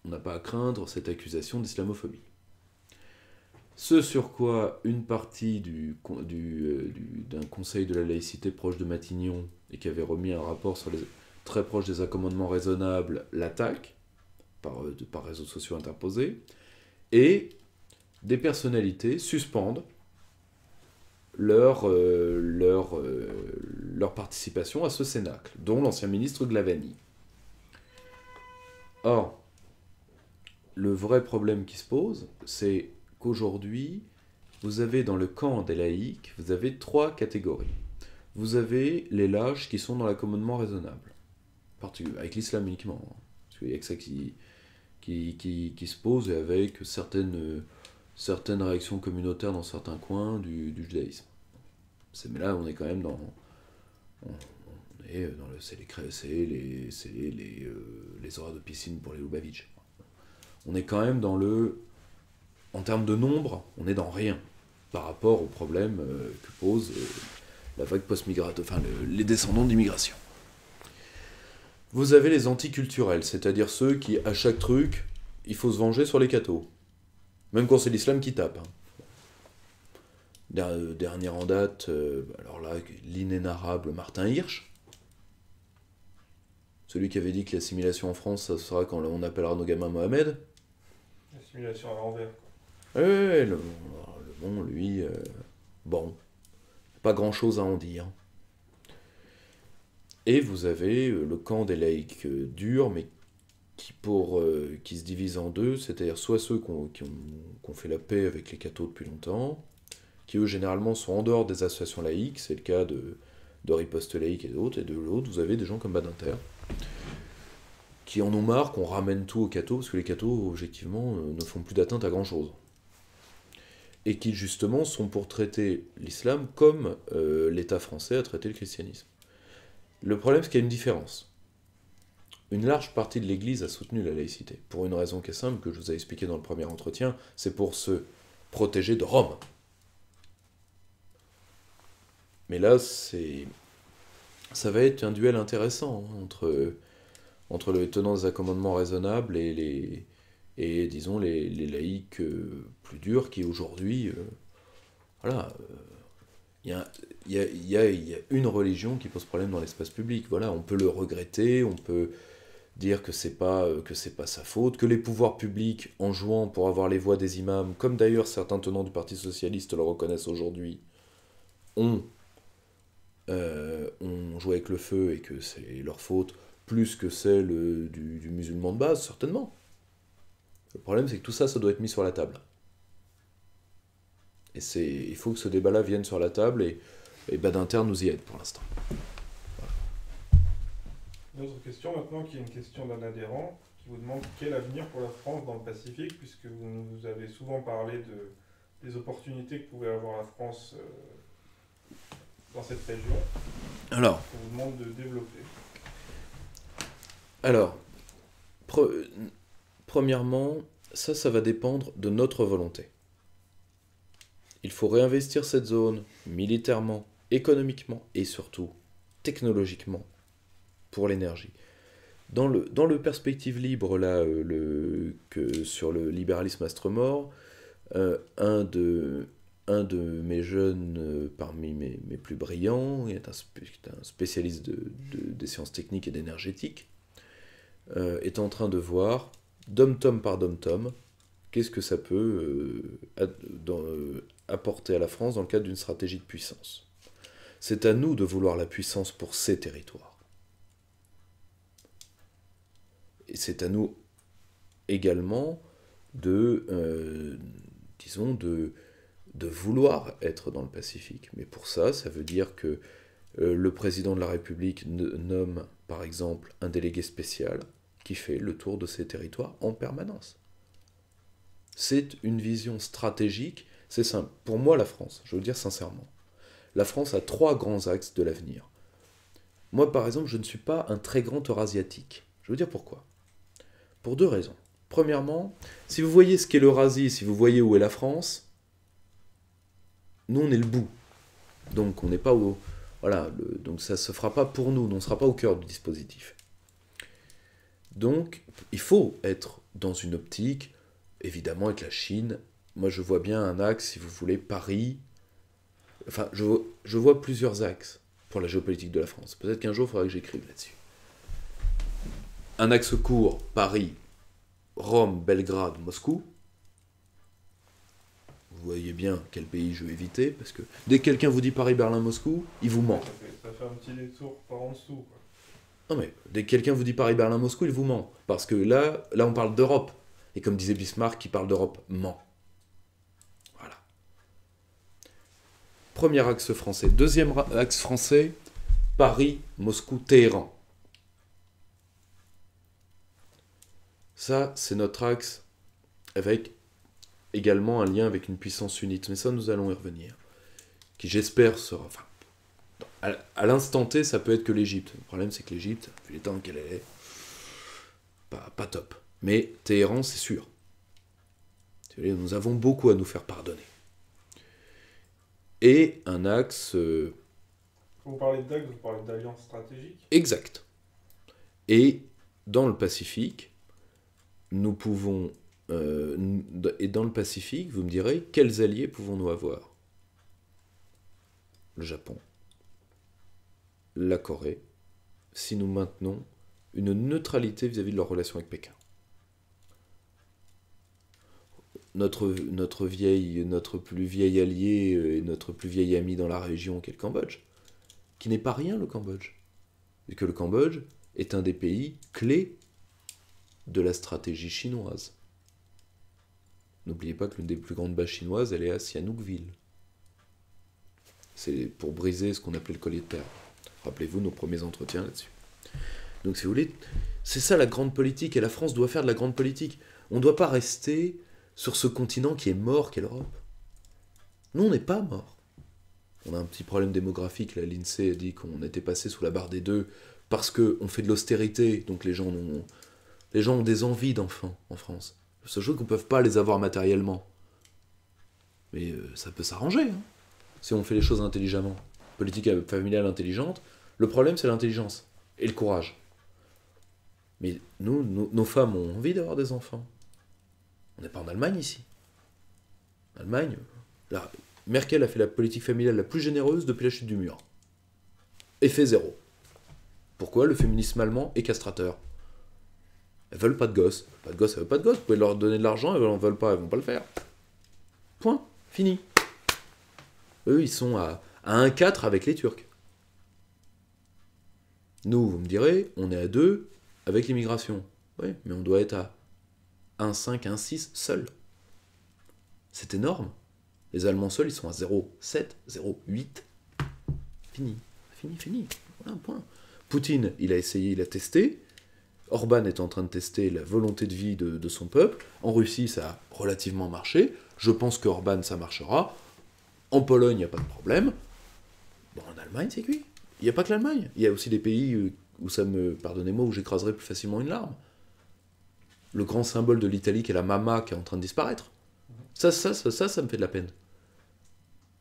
on n'a pas à craindre cette accusation d'islamophobie. Ce sur quoi une partie d'un conseil de la laïcité proche de Matignon et qui avait remis un rapport très proche des accommodements raisonnables l'attaque par réseaux sociaux interposés, et des personnalités suspendent leur participation à ce cénacle, dont l'ancien ministre Glavany. Or, le vrai problème qui se pose, c'est qu'aujourd'hui, vous avez dans le camp des laïcs, vous avez 3 catégories. Vous avez les lâches qui sont dans l'accommodement raisonnable, avec l'islam uniquement, hein, parce qu'il y a que ça qui se pose, et avec certaines réactions communautaires dans certains coins du judaïsme. Mais là, on est quand même c'est les horaires de piscine pour les Lubavitch. On est quand même en termes de nombre, on est dans rien par rapport au problème que pose la vague post-migratoire, les descendants d'immigration. Vous avez les anticulturels, c'est-à-dire ceux qui, à chaque truc, il faut se venger sur les cathos. Même quand c'est l'islam qui tape. Dernier en date, alors là, l'inénarrable Martin Hirsch. Celui qui avait dit que l'assimilation en France, ça sera quand on appellera nos gamins Mohamed. L'assimilation à l'envers, Ouais, le bon, lui, bon, pas grand-chose à en dire. Et vous avez le camp des laïcs durs, mais qui se divise en deux, c'est-à-dire soit ceux qui ont fait la paix avec les cathos depuis longtemps, qui eux généralement sont en dehors des associations laïques, c'est le cas de Riposte laïque et d'autres, et de l'autre, vous avez des gens comme Badinter, qui en ont marre qu'on ramène tout aux cathos, parce que les cathos, objectivement, ne font plus d'atteinte à grand-chose. Et qui, justement, sont pour traiter l'islam comme l'État français a traité le christianisme. Le problème, c'est qu'il y a une différence. Une large partie de l'Église a soutenu la laïcité, pour une raison qui est simple, que je vous ai expliqué dans le premier entretien, c'est pour se protéger de Rome. Mais là, ça va être un duel intéressant entre le tenant des accommodements raisonnables et disons, les laïcs plus durs qui, aujourd'hui, voilà, il y a une religion qui pose problème dans l'espace public. Voilà, on peut le regretter, on peut dire que c'est pas sa faute, que les pouvoirs publics, en jouant pour avoir les voix des imams, comme d'ailleurs certains tenants du Parti Socialiste le reconnaissent aujourd'hui, ont joué avec le feu et que c'est leur faute, plus que celle du musulman de base, certainement. Le problème, c'est que tout ça, ça doit être mis sur la table. Et il faut que ce débat-là vienne sur la table, et Badinter nous y aide pour l'instant. Une autre question maintenant, qui est une question d'un adhérent, qui vous demande quel avenir pour la France dans le Pacifique, puisque vous nous avez souvent parlé des opportunités que pouvait avoir la France dans cette région. Alors, On vous demande de développer. Alors, premièrement, ça va dépendre de notre volonté. Il faut réinvestir cette zone militairement, économiquement et surtout technologiquement pour l'énergie. Dans le perspective libre, là, sur le libéralisme astre-mort, un de mes jeunes, parmi mes plus brillants, est un spécialiste des sciences techniques et d'énergétique, est en train de voir, dom-tom par dom-tom, qu'est-ce que ça peut apporter à la France dans le cadre d'une stratégie de puissance. C'est à nous de vouloir la puissance pour ces territoires. Et c'est à nous également de vouloir être dans le Pacifique. Mais pour ça, ça veut dire que le président de la République nomme, par exemple, un délégué spécial qui fait le tour de ces territoires en permanence. C'est une vision stratégique, c'est simple. Pour moi, la France, je veux dire sincèrement, la France a 3 grands axes de l'avenir. Moi, par exemple, je ne suis pas un très grand eurasiatique. Je veux dire pourquoi. Pour 2 raisons. Premièrement, si vous voyez ce qu'est l'Eurasie, si vous voyez où est la France, nous, on est le bout. Donc, on n'est pas au... Voilà, donc ça ne se fera pas pour nous, on ne sera pas au cœur du dispositif. Donc, il faut être dans une optique, évidemment, avec la Chine. Moi, je vois bien un axe, si vous voulez, Paris. Enfin, je vois plusieurs axes pour la géopolitique de la France. Peut-être qu'un jour, il faudra que j'écrive là-dessus. Un axe court, Paris, Rome, Belgrade, Moscou. Vous voyez bien quel pays je vais éviter, parce que dès que quelqu'un vous dit Paris, Berlin, Moscou, il vous ment. Ça fait un petit détour par en dessous, quoi. Non mais, dès que quelqu'un vous dit Paris, Berlin, Moscou, il vous ment. Parce que là on parle d'Europe. Et comme disait Bismarck, qui parle d'Europe ment. Voilà. Premier axe français. Deuxième axe français, Paris, Moscou, Téhéran. Ça, c'est notre axe avec également un lien avec une puissance sunnite. Mais ça, nous allons y revenir. Qui, j'espère, sera... Enfin, à l'instant T, ça peut être que l'Égypte. Le problème, c'est que l'Égypte, vu les temps qu'elle est, pas top. Mais Téhéran, c'est sûr. Nous avons beaucoup à nous faire pardonner. Et un axe... Quand vous parlez d'axe, vous parlez d'alliance stratégique. Exact. Et dans le Pacifique, nous pouvons... et dans le Pacifique, vous me direz, quels alliés pouvons-nous avoir ? Le Japon, la Corée, si nous maintenons une neutralité vis-à-vis de leur relation avec Pékin. Notre plus vieil allié et notre plus vieil ami dans la région, qui est le Cambodge, qui n'est pas rien le Cambodge, et que le Cambodge est un des pays clés de la stratégie chinoise. N'oubliez pas que l'une des plus grandes bases chinoises, elle est à Sihanoukville. C'est pour briser ce qu'on appelait le collier de perles. Rappelez-vous nos premiers entretiens là-dessus. Donc si vous voulez, c'est ça la grande politique, et la France doit faire de la grande politique. On ne doit pas rester sur ce continent qui est mort, qu'est l'Europe. Nous, on n'est pas mort. On a un petit problème démographique, là, l'INSEE a dit qu'on était passé sous la barre des 2 parce qu'on fait de l'austérité, donc les gens ont des envies d'enfants en France. C'est chose qu'on ne peut pas les avoir matériellement. Mais ça peut s'arranger, hein, si on fait les choses intelligemment. Politique familiale intelligente, le problème c'est l'intelligence et le courage. Mais nos femmes ont envie d'avoir des enfants. On n'est pas en Allemagne ici. En Allemagne, Merkel a fait la politique familiale la plus généreuse depuis la chute du mur. Effet zéro. Pourquoi? Le féminisme allemand est castrateur. Elles veulent pas de gosses. Pas de gosses, elles veulent pas de gosses. Vous pouvez leur donner de l'argent, elles en veulent pas, elles vont pas le faire. Point. Fini. Eux, ils sont à 1,4 avec les Turcs. Nous, vous me direz, on est à 2 avec l'immigration. Oui, mais on doit être à 1,5, 1,6 seul. C'est énorme. Les Allemands seuls, ils sont à 0,7, 0,8. Fini. Fini. Voilà, point. Poutine, il a essayé, il a testé. Orban est en train de tester la volonté de vie de son peuple. En Russie, ça a relativement marché. Je pense qu'Orban, ça marchera. En Pologne, il n'y a pas de problème. Bon, en Allemagne, c'est cuit. Il n'y a pas que l'Allemagne. Il y a aussi des pays où pardonnez-moi, où j'écraserais plus facilement une larme. Le grand symbole de l'Italie, qui est la Mama, qui est en train de disparaître. Ça me fait de la peine.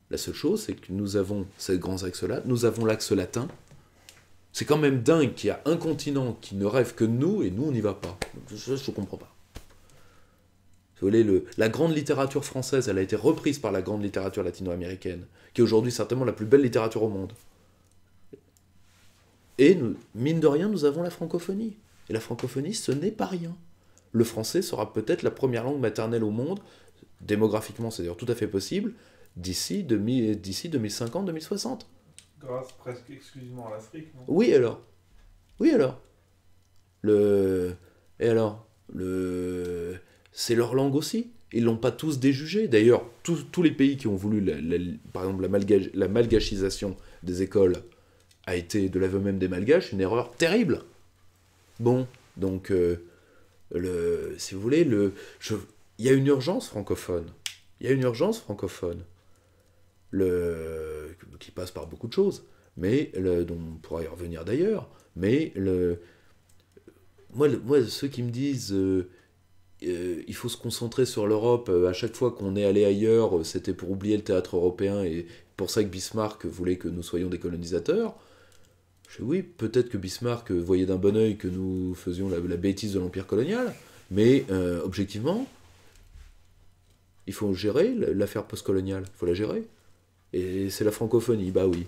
La seule chose, c'est que nous avons ces grands axes-là. Nous avons l'axe latin. C'est quand même dingue qu'il y a un continent qui ne rêve que de nous, et nous, on n'y va pas. Je ne comprends pas. Vous voyez, la grande littérature française, elle a été reprise par la grande littérature latino-américaine, qui est aujourd'hui certainement la plus belle littérature au monde. Et, mine de rien, nous avons la francophonie. Et la francophonie, ce n'est pas rien. Le français sera peut-être la première langue maternelle au monde, démographiquement, c'est d'ailleurs tout à fait possible, d'ici 2050-2060. Grâce presque exclusivement à l'Afrique, non? Oui, alors. C'est leur langue aussi. Ils l'ont pas tous déjugé. D'ailleurs, tous les pays qui ont voulu, par exemple, la malgachisation des écoles a été, de l'aveu même des malgaches, une erreur terrible. Bon, donc, si vous voulez, il y a une urgence francophone. Qui passe par beaucoup de choses, mais dont on pourra y revenir d'ailleurs. Mais moi, ceux qui me disent il faut se concentrer sur l'Europe, à chaque fois qu'on est allé ailleurs, c'était pour oublier le théâtre européen, et pour ça que Bismarck voulait que nous soyons des colonisateurs. Je dis oui, peut-être que Bismarck voyait d'un bon œil que nous faisions la bêtise de l'empire colonial, mais objectivement, il faut gérer l'affaire postcoloniale, il faut la gérer. Et c'est la francophonie, bah oui.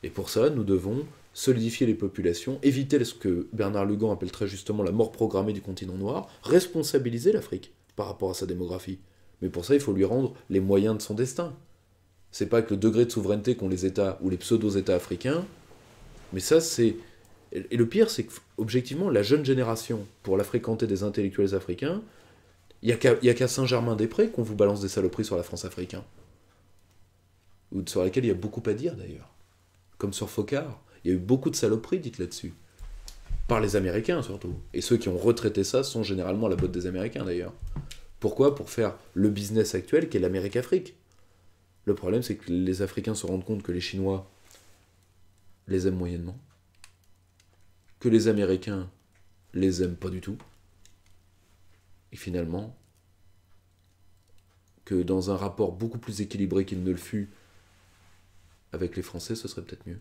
Et pour ça, nous devons solidifier les populations, éviter ce que Bernard Lugan appelle très justement la mort programmée du continent noir, responsabiliser l'Afrique par rapport à sa démographie. Mais pour ça, il faut lui rendre les moyens de son destin. C'est pas que le degré de souveraineté qu'ont les États ou les pseudo-États africains, mais ça, c'est... Et le pire, c'est qu'objectivement, la jeune génération, pour la fréquenter des intellectuels africains, il n'y a qu'à Saint-Germain-des-Prés qu'on vous balance des saloperies sur la France africaine. Ou sur laquelle il y a beaucoup à dire d'ailleurs. Comme sur Focard, il y a eu beaucoup de saloperies dites là-dessus. Par les Américains surtout. Et ceux qui ont retraité ça sont généralement à la botte des Américains d'ailleurs. Pourquoi? Pour faire le business actuel qui est l'Amérique-Afrique. Le problème, c'est que les Africains se rendent compte que les Chinois les aiment moyennement. Que les Américains les aiment pas du tout. Et finalement, que dans un rapport beaucoup plus équilibré qu'il ne le fut avec les Français, ce serait peut-être mieux.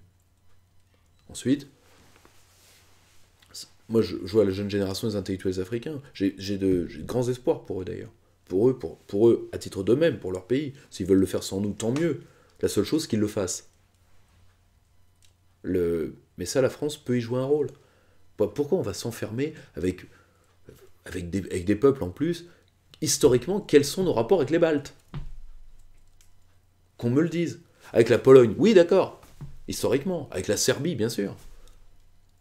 Ensuite, moi je vois la jeune génération des intellectuels africains. J'ai de grands espoirs pour eux d'ailleurs. Pour eux, à titre d'eux-mêmes, pour leur pays. S'ils veulent le faire sans nous, tant mieux. La seule chose, qu'ils le fassent. Mais ça, la France peut y jouer un rôle. Pourquoi on va s'enfermer avec des peuples en plus? Historiquement, quels sont nos rapports avec les Baltes? Qu'on me le dise. Avec la Pologne, oui, d'accord. Historiquement. Avec la Serbie, bien sûr.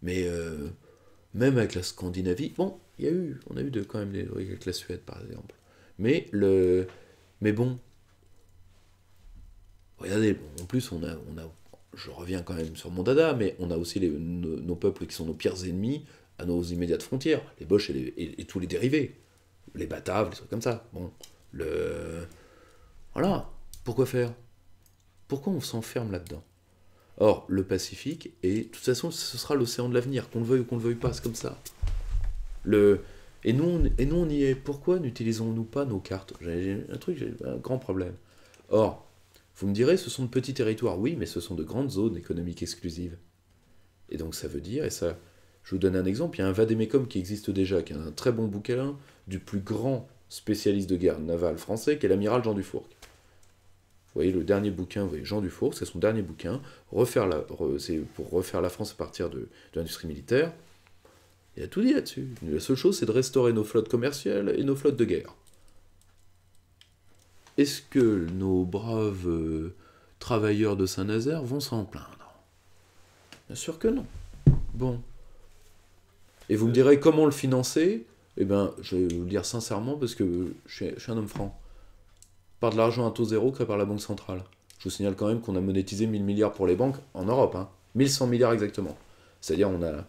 Mais même avec la Scandinavie, bon, on a eu quand même des trucs avec la Suède, par exemple. Mais bon, regardez, en plus, je reviens quand même sur mon dada, mais on a aussi nos peuples qui sont nos pires ennemis à nos immédiates frontières, les Boches et tous les dérivés, les Bataves, les trucs comme ça. Bon, voilà, pourquoi faire? Pourquoi on s'enferme là-dedans? Or, le Pacifique, et de toute façon, ce sera l'océan de l'avenir, qu'on le veuille ou qu'on le veuille pas, c'est comme ça. Et nous, on y est. Pourquoi n'utilisons-nous pas nos cartes? J'ai un grand problème. Or, vous me direz, ce sont de petits territoires. Oui, mais ce sont de grandes zones économiques exclusives. Et donc ça veut dire, et ça, je vous donne un exemple, il y a un Vademecum qui existe déjà, qui est un très bon bouquin du plus grand spécialiste de guerre navale français, qui est l'amiral Jean Dufourcq. Vous voyez, le dernier bouquin, vous voyez, Jean Dufourcq, c'est son dernier bouquin, c'est pour refaire la France à partir de l'industrie militaire. Il a tout dit là-dessus. La seule chose, c'est de restaurer nos flottes commerciales et nos flottes de guerre. Est-ce que nos braves travailleurs de Saint-Nazaire vont s'en plaindre? Bien sûr que non. Bon. Et vous me direz comment le financer? Eh bien, je vais vous le dire sincèrement parce que je suis un homme franc. Par de l'argent à taux zéro créé par la Banque centrale. Je vous signale quand même qu'on a monétisé 1000 milliards pour les banques en Europe. 1100 milliards exactement. C'est-à-dire on a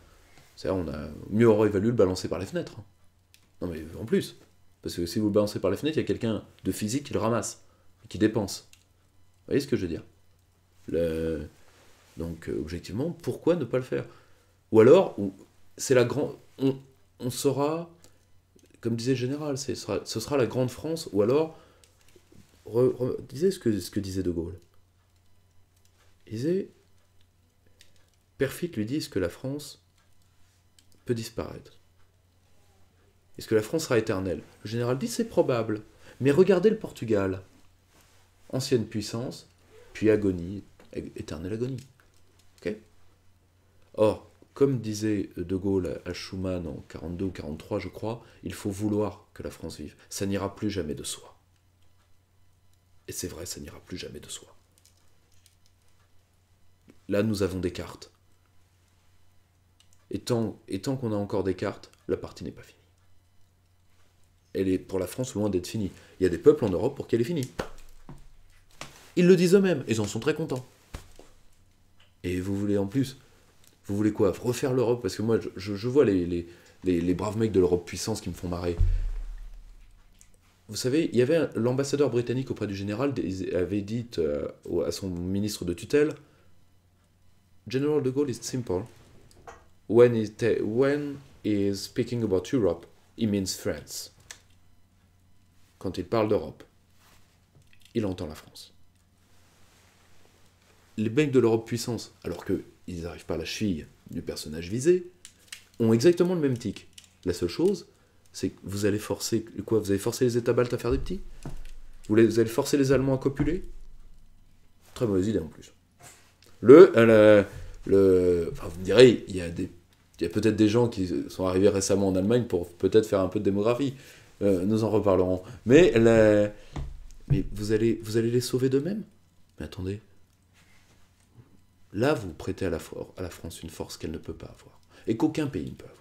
mieux aurait valu le balancer par les fenêtres. Non mais en plus. Parce que si vous le balancez par les fenêtres, il y a quelqu'un de physique qui le ramasse, qui dépense. Vous voyez ce que je veux dire? Donc, objectivement, pourquoi ne pas le faire? Ou alors, c'est la grande... On saura, comme disait le général, ce sera la grande France, ou alors, disait ce que disait De Gaulle. Il disait, Perfit lui dit, est-ce que la France peut disparaître? Est-ce que la France sera éternelle? Le général dit, c'est probable. Mais regardez le Portugal. Ancienne puissance, puis agonie, éternelle agonie. Ok? Or, comme disait De Gaulle à Schuman en 42 ou 43, je crois, il faut vouloir que la France vive. Ça n'ira plus jamais de soi. Et c'est vrai, ça n'ira plus jamais de soi. Là, nous avons des cartes. Et tant qu'on a encore des cartes, la partie n'est pas finie. Elle est pour la France loin d'être finie. Il y a des peuples en Europe pour qu'elle est finie. Ils le disent eux-mêmes, ils en sont très contents. Et vous voulez en plus, vous voulez quoi? Refaire l'Europe? Parce que moi, je vois les braves mecs de l'Europe puissance qui me font marrer. Vous savez, il y avait l'ambassadeur britannique auprès du général avait dit à son ministre de tutelle, General de Gaulle is simple. When he is speaking about Europe, he means France. Quand il parle d'Europe, il entend la France. Les mecs de l'Europe puissance, alors qu'ils n'arrivent pas à la cheville du personnage visé, ont exactement le même tic. La seule chose, c'est que vous allez forcer quoi? Vous allez forcer les États baltes à faire des petits? Vous allez forcer les Allemands à copuler? Très mauvaise idée en plus. Enfin, vous me direz, il y a peut-être des gens qui sont arrivés récemment en Allemagne pour peut-être faire un peu de démographie. Nous en reparlerons. Mais vous allez les sauver d'eux-mêmes? Mais attendez. Là, vous prêtez à la France une force qu'elle ne peut pas avoir. Et qu'aucun pays ne peut avoir.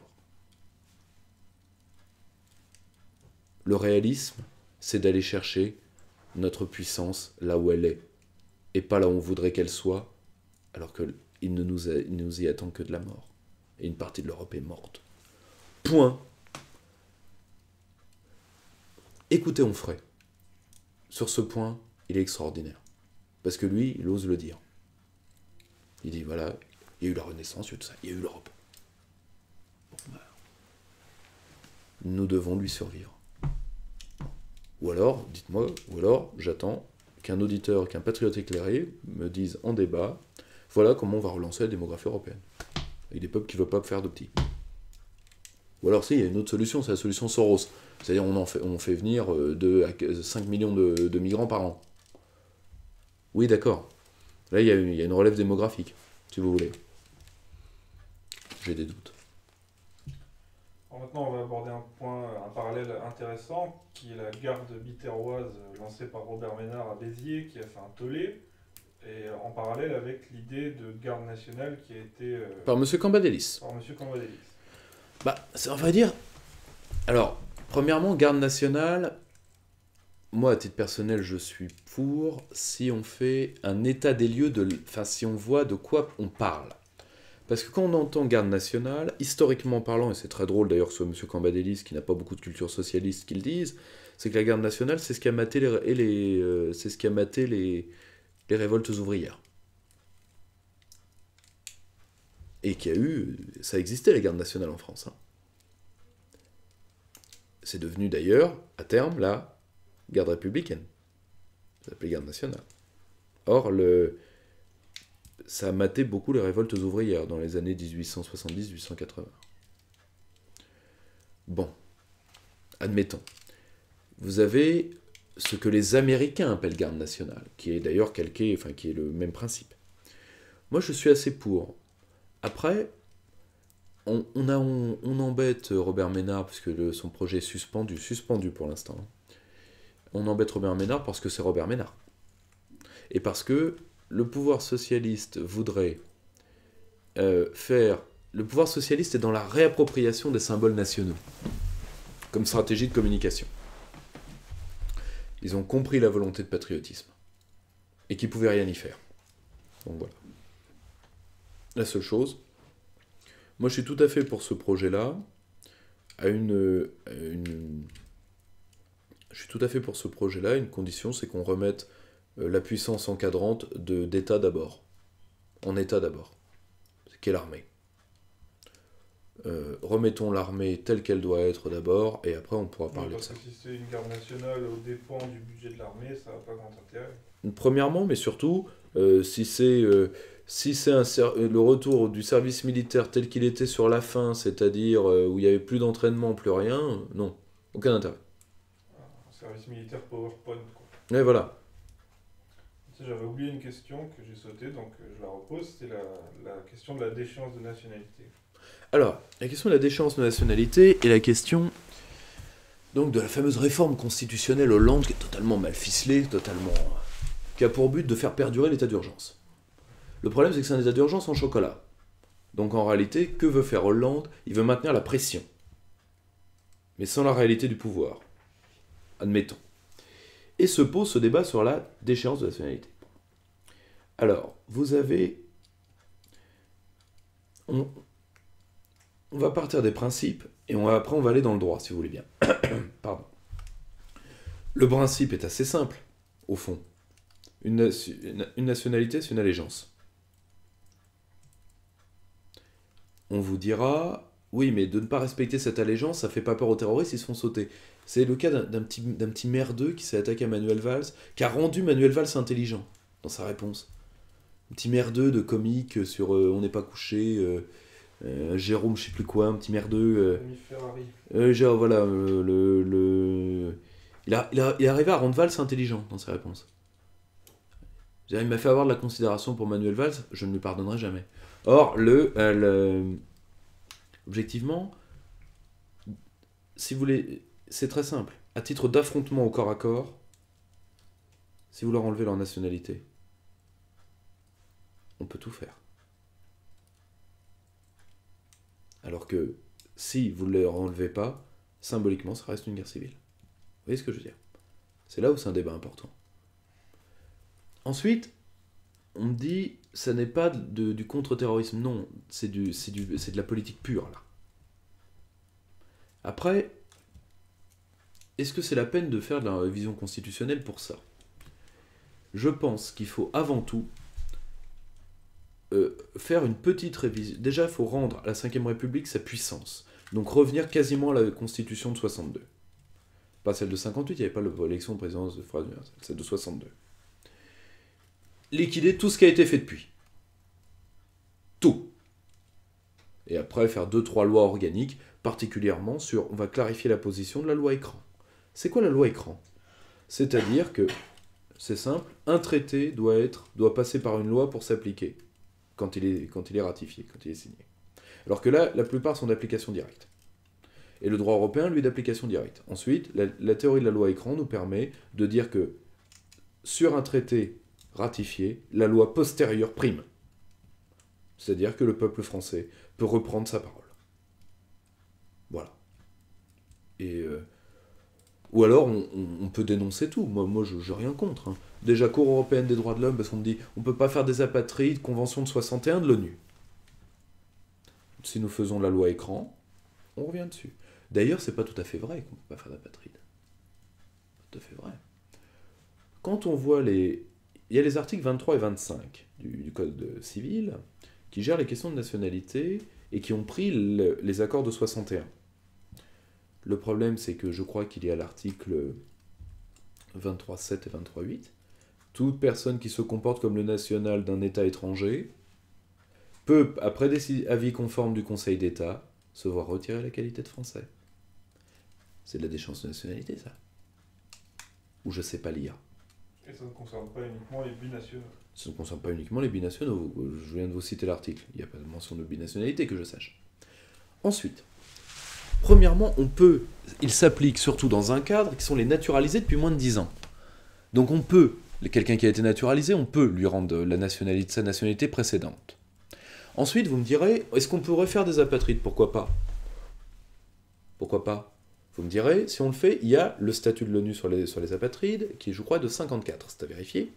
Le réalisme, c'est d'aller chercher notre puissance là où elle est. Et pas là où on voudrait qu'elle soit, alors qu'il ne nous y attend que de la mort. Et une partie de l'Europe est morte. Point. Écoutez Onfray. Sur ce point, il est extraordinaire. Parce que lui, il ose le dire. Il dit, voilà, il y a eu la Renaissance, il y a eu tout ça, il y a eu l'Europe. Bon, nous devons lui survivre. Ou alors, dites-moi, j'attends qu'un auditeur, qu'un patriote éclairé me dise en débat, voilà comment on va relancer la démographie européenne. Avec des peuples qui ne veulent pas faire de petits. Ou alors, il y a une autre solution, c'est la solution Soros. C'est-à-dire, on fait venir 5 millions de migrants par an. Oui, d'accord. Là, il y a une relève démographique, si vous voulez. J'ai des doutes. Alors maintenant, on va aborder un parallèle intéressant, qui est la garde biterroise lancée par Robert Ménard à Béziers, qui a fait un tollé, et en parallèle avec l'idée de garde nationale qui a été Par M. Cambadélis. par M. Cambadélis. Bah, on va dire... Alors, premièrement, garde nationale, moi, à titre personnel, je suis pour si on fait un état des lieux, enfin, si on voit de quoi on parle. Parce que quand on entend garde nationale, historiquement parlant, et c'est très drôle d'ailleurs que ce soit M. Cambadélis, qui n'a pas beaucoup de culture socialiste, qui le dise, c'est que la garde nationale, c'est ce qui a maté c'est ce qui a maté les révoltes ouvrières. Et qu'il y a eu... Ça existait, la garde nationale en France. Hein. C'est devenu d'ailleurs, à terme, la garde républicaine. Ça s'appelait garde nationale. Or, ça a maté beaucoup les révoltes ouvrières dans les années 1870-1880. Bon, admettons. Vous avez ce que les Américains appellent garde nationale, qui est d'ailleurs calqué, enfin qui est le même principe. Moi, je suis assez pour. Après, on embête Robert Ménard, puisque son projet est suspendu pour l'instant. On embête Robert Ménard parce que c'est Robert Ménard. Et parce que le pouvoir socialiste voudrait faire... Le pouvoir socialiste est dans la réappropriation des symboles nationaux, comme stratégie de communication. Ils ont compris la volonté de patriotisme, et qu'ils ne pouvaient rien y faire. Donc voilà. La seule chose, moi je suis tout à fait pour ce projet-là, je suis tout à fait pour ce projet-là, une condition, c'est qu'on remette la puissance encadrante d'État d'abord. En État d'abord. C'est qu'est l'armée. Remettons l'armée telle qu'elle doit être d'abord, et après on pourra parler de ça. Parce que si c'est une garde nationale aux dépens du budget de l'armée, ça n'a pas grand intérêt. Premièrement, mais surtout, si c'est le retour du service militaire tel qu'il était sur la fin, c'est-à-dire où il n'y avait plus d'entraînement, plus rien, non, aucun intérêt. Un service militaire PowerPoint, quoi. Et voilà. J'avais oublié une question que j'ai sautée, donc je la repose, c'est la question de la déchéance de nationalité. Alors, la question de la déchéance de nationalité est la question donc de la fameuse réforme constitutionnelle Hollande qui est totalement mal ficelée, qui a pour but de faire perdurer l'état d'urgence. Le problème, c'est que c'est un état d'urgence en chocolat. Donc en réalité, que veut faire Hollande? Il veut maintenir la pression, mais sans la réalité du pouvoir. Admettons. Et se pose ce débat sur la déchéance de nationalité. Alors, vous avez... On va partir des principes, et après on va aller dans le droit, si vous voulez bien. Pardon. Le principe est assez simple, au fond. Une nationalité, c'est une allégeance. On vous dira, oui, mais de ne pas respecter cette allégeance, ça fait pas peur aux terroristes, ils se font sauter. C'est le cas d'un petit merdeux qui s'est attaqué à Manuel Valls, qui a rendu Manuel Valls intelligent dans sa réponse. Un petit merdeux de comique sur On n'est pas couché, Jérôme je sais plus quoi, un petit merdeux. Ferrari. Voilà, il est arrivé à rendre Valls intelligent dans ses réponses. Il m'a fait avoir de la considération pour Manuel Valls, je ne lui pardonnerai jamais. Or, objectivement, si vous voulez, c'est très simple. À titre d'affrontement au corps à corps, si vous leur enlevez leur nationalité, on peut tout faire. Alors que si vous ne leur enlevez pas, symboliquement, ça reste une guerre civile. Vous voyez ce que je veux dire? C'est là où c'est un débat important. Ensuite, on me dit, ça n'est pas du contre-terrorisme. Non, c'est de la politique pure, là. Après, est-ce que c'est la peine de faire de la révision constitutionnelle pour ça? Je pense qu'il faut avant tout faire une petite révision. Déjà, il faut rendre à la Ve République sa puissance. Donc revenir quasiment à la Constitution de 62. Pas celle de 58, il n'y avait pas l'élection de présidence de phrase universelle, celle de 62. Liquider tout ce qui a été fait depuis. Tout. Et après, faire 2-3 lois organiques, particulièrement sur... On va clarifier la position de la loi écran. C'est quoi la loi écran? C'est-à-dire que, c'est simple, un traité doit passer par une loi pour s'appliquer, quand il est ratifié, quand il est signé. Alors que là, la plupart sont d'application directe. Et le droit européen, lui, d'application directe. Ensuite, la théorie de la loi écran nous permet de dire que sur un traité ratifié, la loi postérieure prime. C'est-à-dire que le peuple français peut reprendre sa parole. Voilà. Et ou alors, on peut dénoncer tout. Moi je n'ai rien contre. Hein. Déjà, Cour européenne des droits de l'homme, parce qu'on me dit on ne peut pas faire des apatrides, convention de 61 de l'ONU. Si nous faisons la loi écran, on revient dessus. D'ailleurs, c'est pas tout à fait vrai qu'on ne peut pas faire d'apatride. Tout à fait vrai. Quand on voit les... Il y a les articles 23 et 25 du Code civil qui gèrent les questions de nationalité et qui ont pris les accords de 61. Le problème, c'est que je crois qu'il y a l'article 23.7 et 23.8. Toute personne qui se comporte comme le national d'un État étranger peut, après avis conforme du Conseil d'État, se voir retirer la qualité de français. C'est de la déchéance de nationalité, ça. Ou je sais pas lire. Et ça ne concerne pas uniquement les binationaux. Ça ne concerne pas uniquement les binationaux. Je viens de vous citer l'article. Il n'y a pas de mention de binationalité que je sache. Ensuite, premièrement, il s'applique surtout dans un cadre qui sont les naturalisés depuis moins de 10 ans. Donc on peut, quelqu'un qui a été naturalisé, on peut lui rendre sa nationalité précédente. Ensuite, vous me direz, est-ce qu'on pourrait faire des apatrides? Pourquoi pas? Pourquoi pas? Vous me direz, si on le fait, il y a le statut de l'ONU sur les apatrides, qui est, je crois, de 54, c'est à vérifier.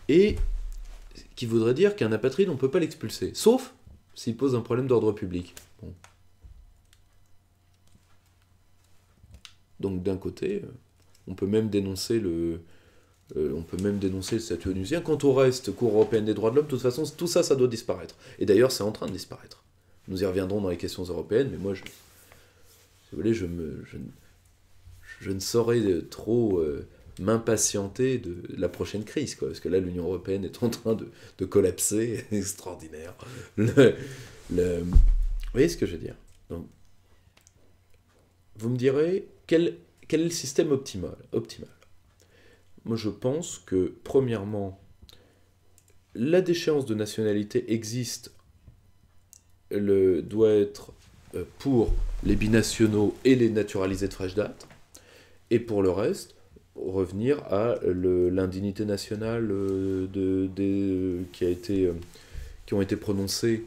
Et qui voudrait dire qu'un apatride, on ne peut pas l'expulser, sauf s'il pose un problème d'ordre public. Bon. Donc d'un côté, on peut même dénoncer le statut onusien. Quant au reste, Cour européenne des droits de l'homme, de toute façon, tout ça, ça doit disparaître. Et d'ailleurs, c'est en train de disparaître. Nous y reviendrons dans les questions européennes, mais moi, si vous voulez, je ne saurais trop m'impatienter de la prochaine crise, quoi, parce que là, l'Union européenne est en train de collapser, extraordinaire. Vous voyez ce que je veux dire? Donc, vous me direz, quel est le système optimal? Moi, je pense que, premièrement, la déchéance de nationalité existe, doit être pour les binationaux et les naturalisés de fraîche date, et pour le reste, revenir à l'indignité nationale qui ont été prononcées.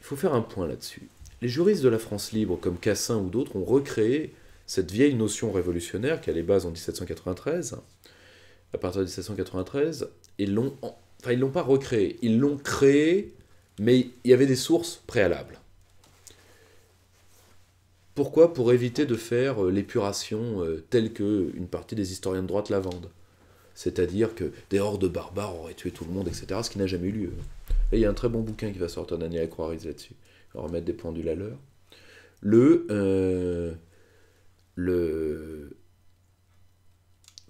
Il faut faire un point là-dessus. Les juristes de la France libre, comme Cassin ou d'autres, ont recréé cette vieille notion révolutionnaire qui a les bases en 1793. À partir de 1793, ils l'ont pas recréé, ils l'ont créé, mais il y avait des sources préalables. Pourquoi? Pour éviter de faire l'épuration telle qu'une partie des historiens de droite la vendent. C'est-à-dire que des hordes de barbares auraient tué tout le monde, etc., ce qui n'a jamais eu lieu. Et il y a un très bon bouquin qui va sortir d'Aniel Croix-Ries là-dessus. On va remettre des pendules à l'heure.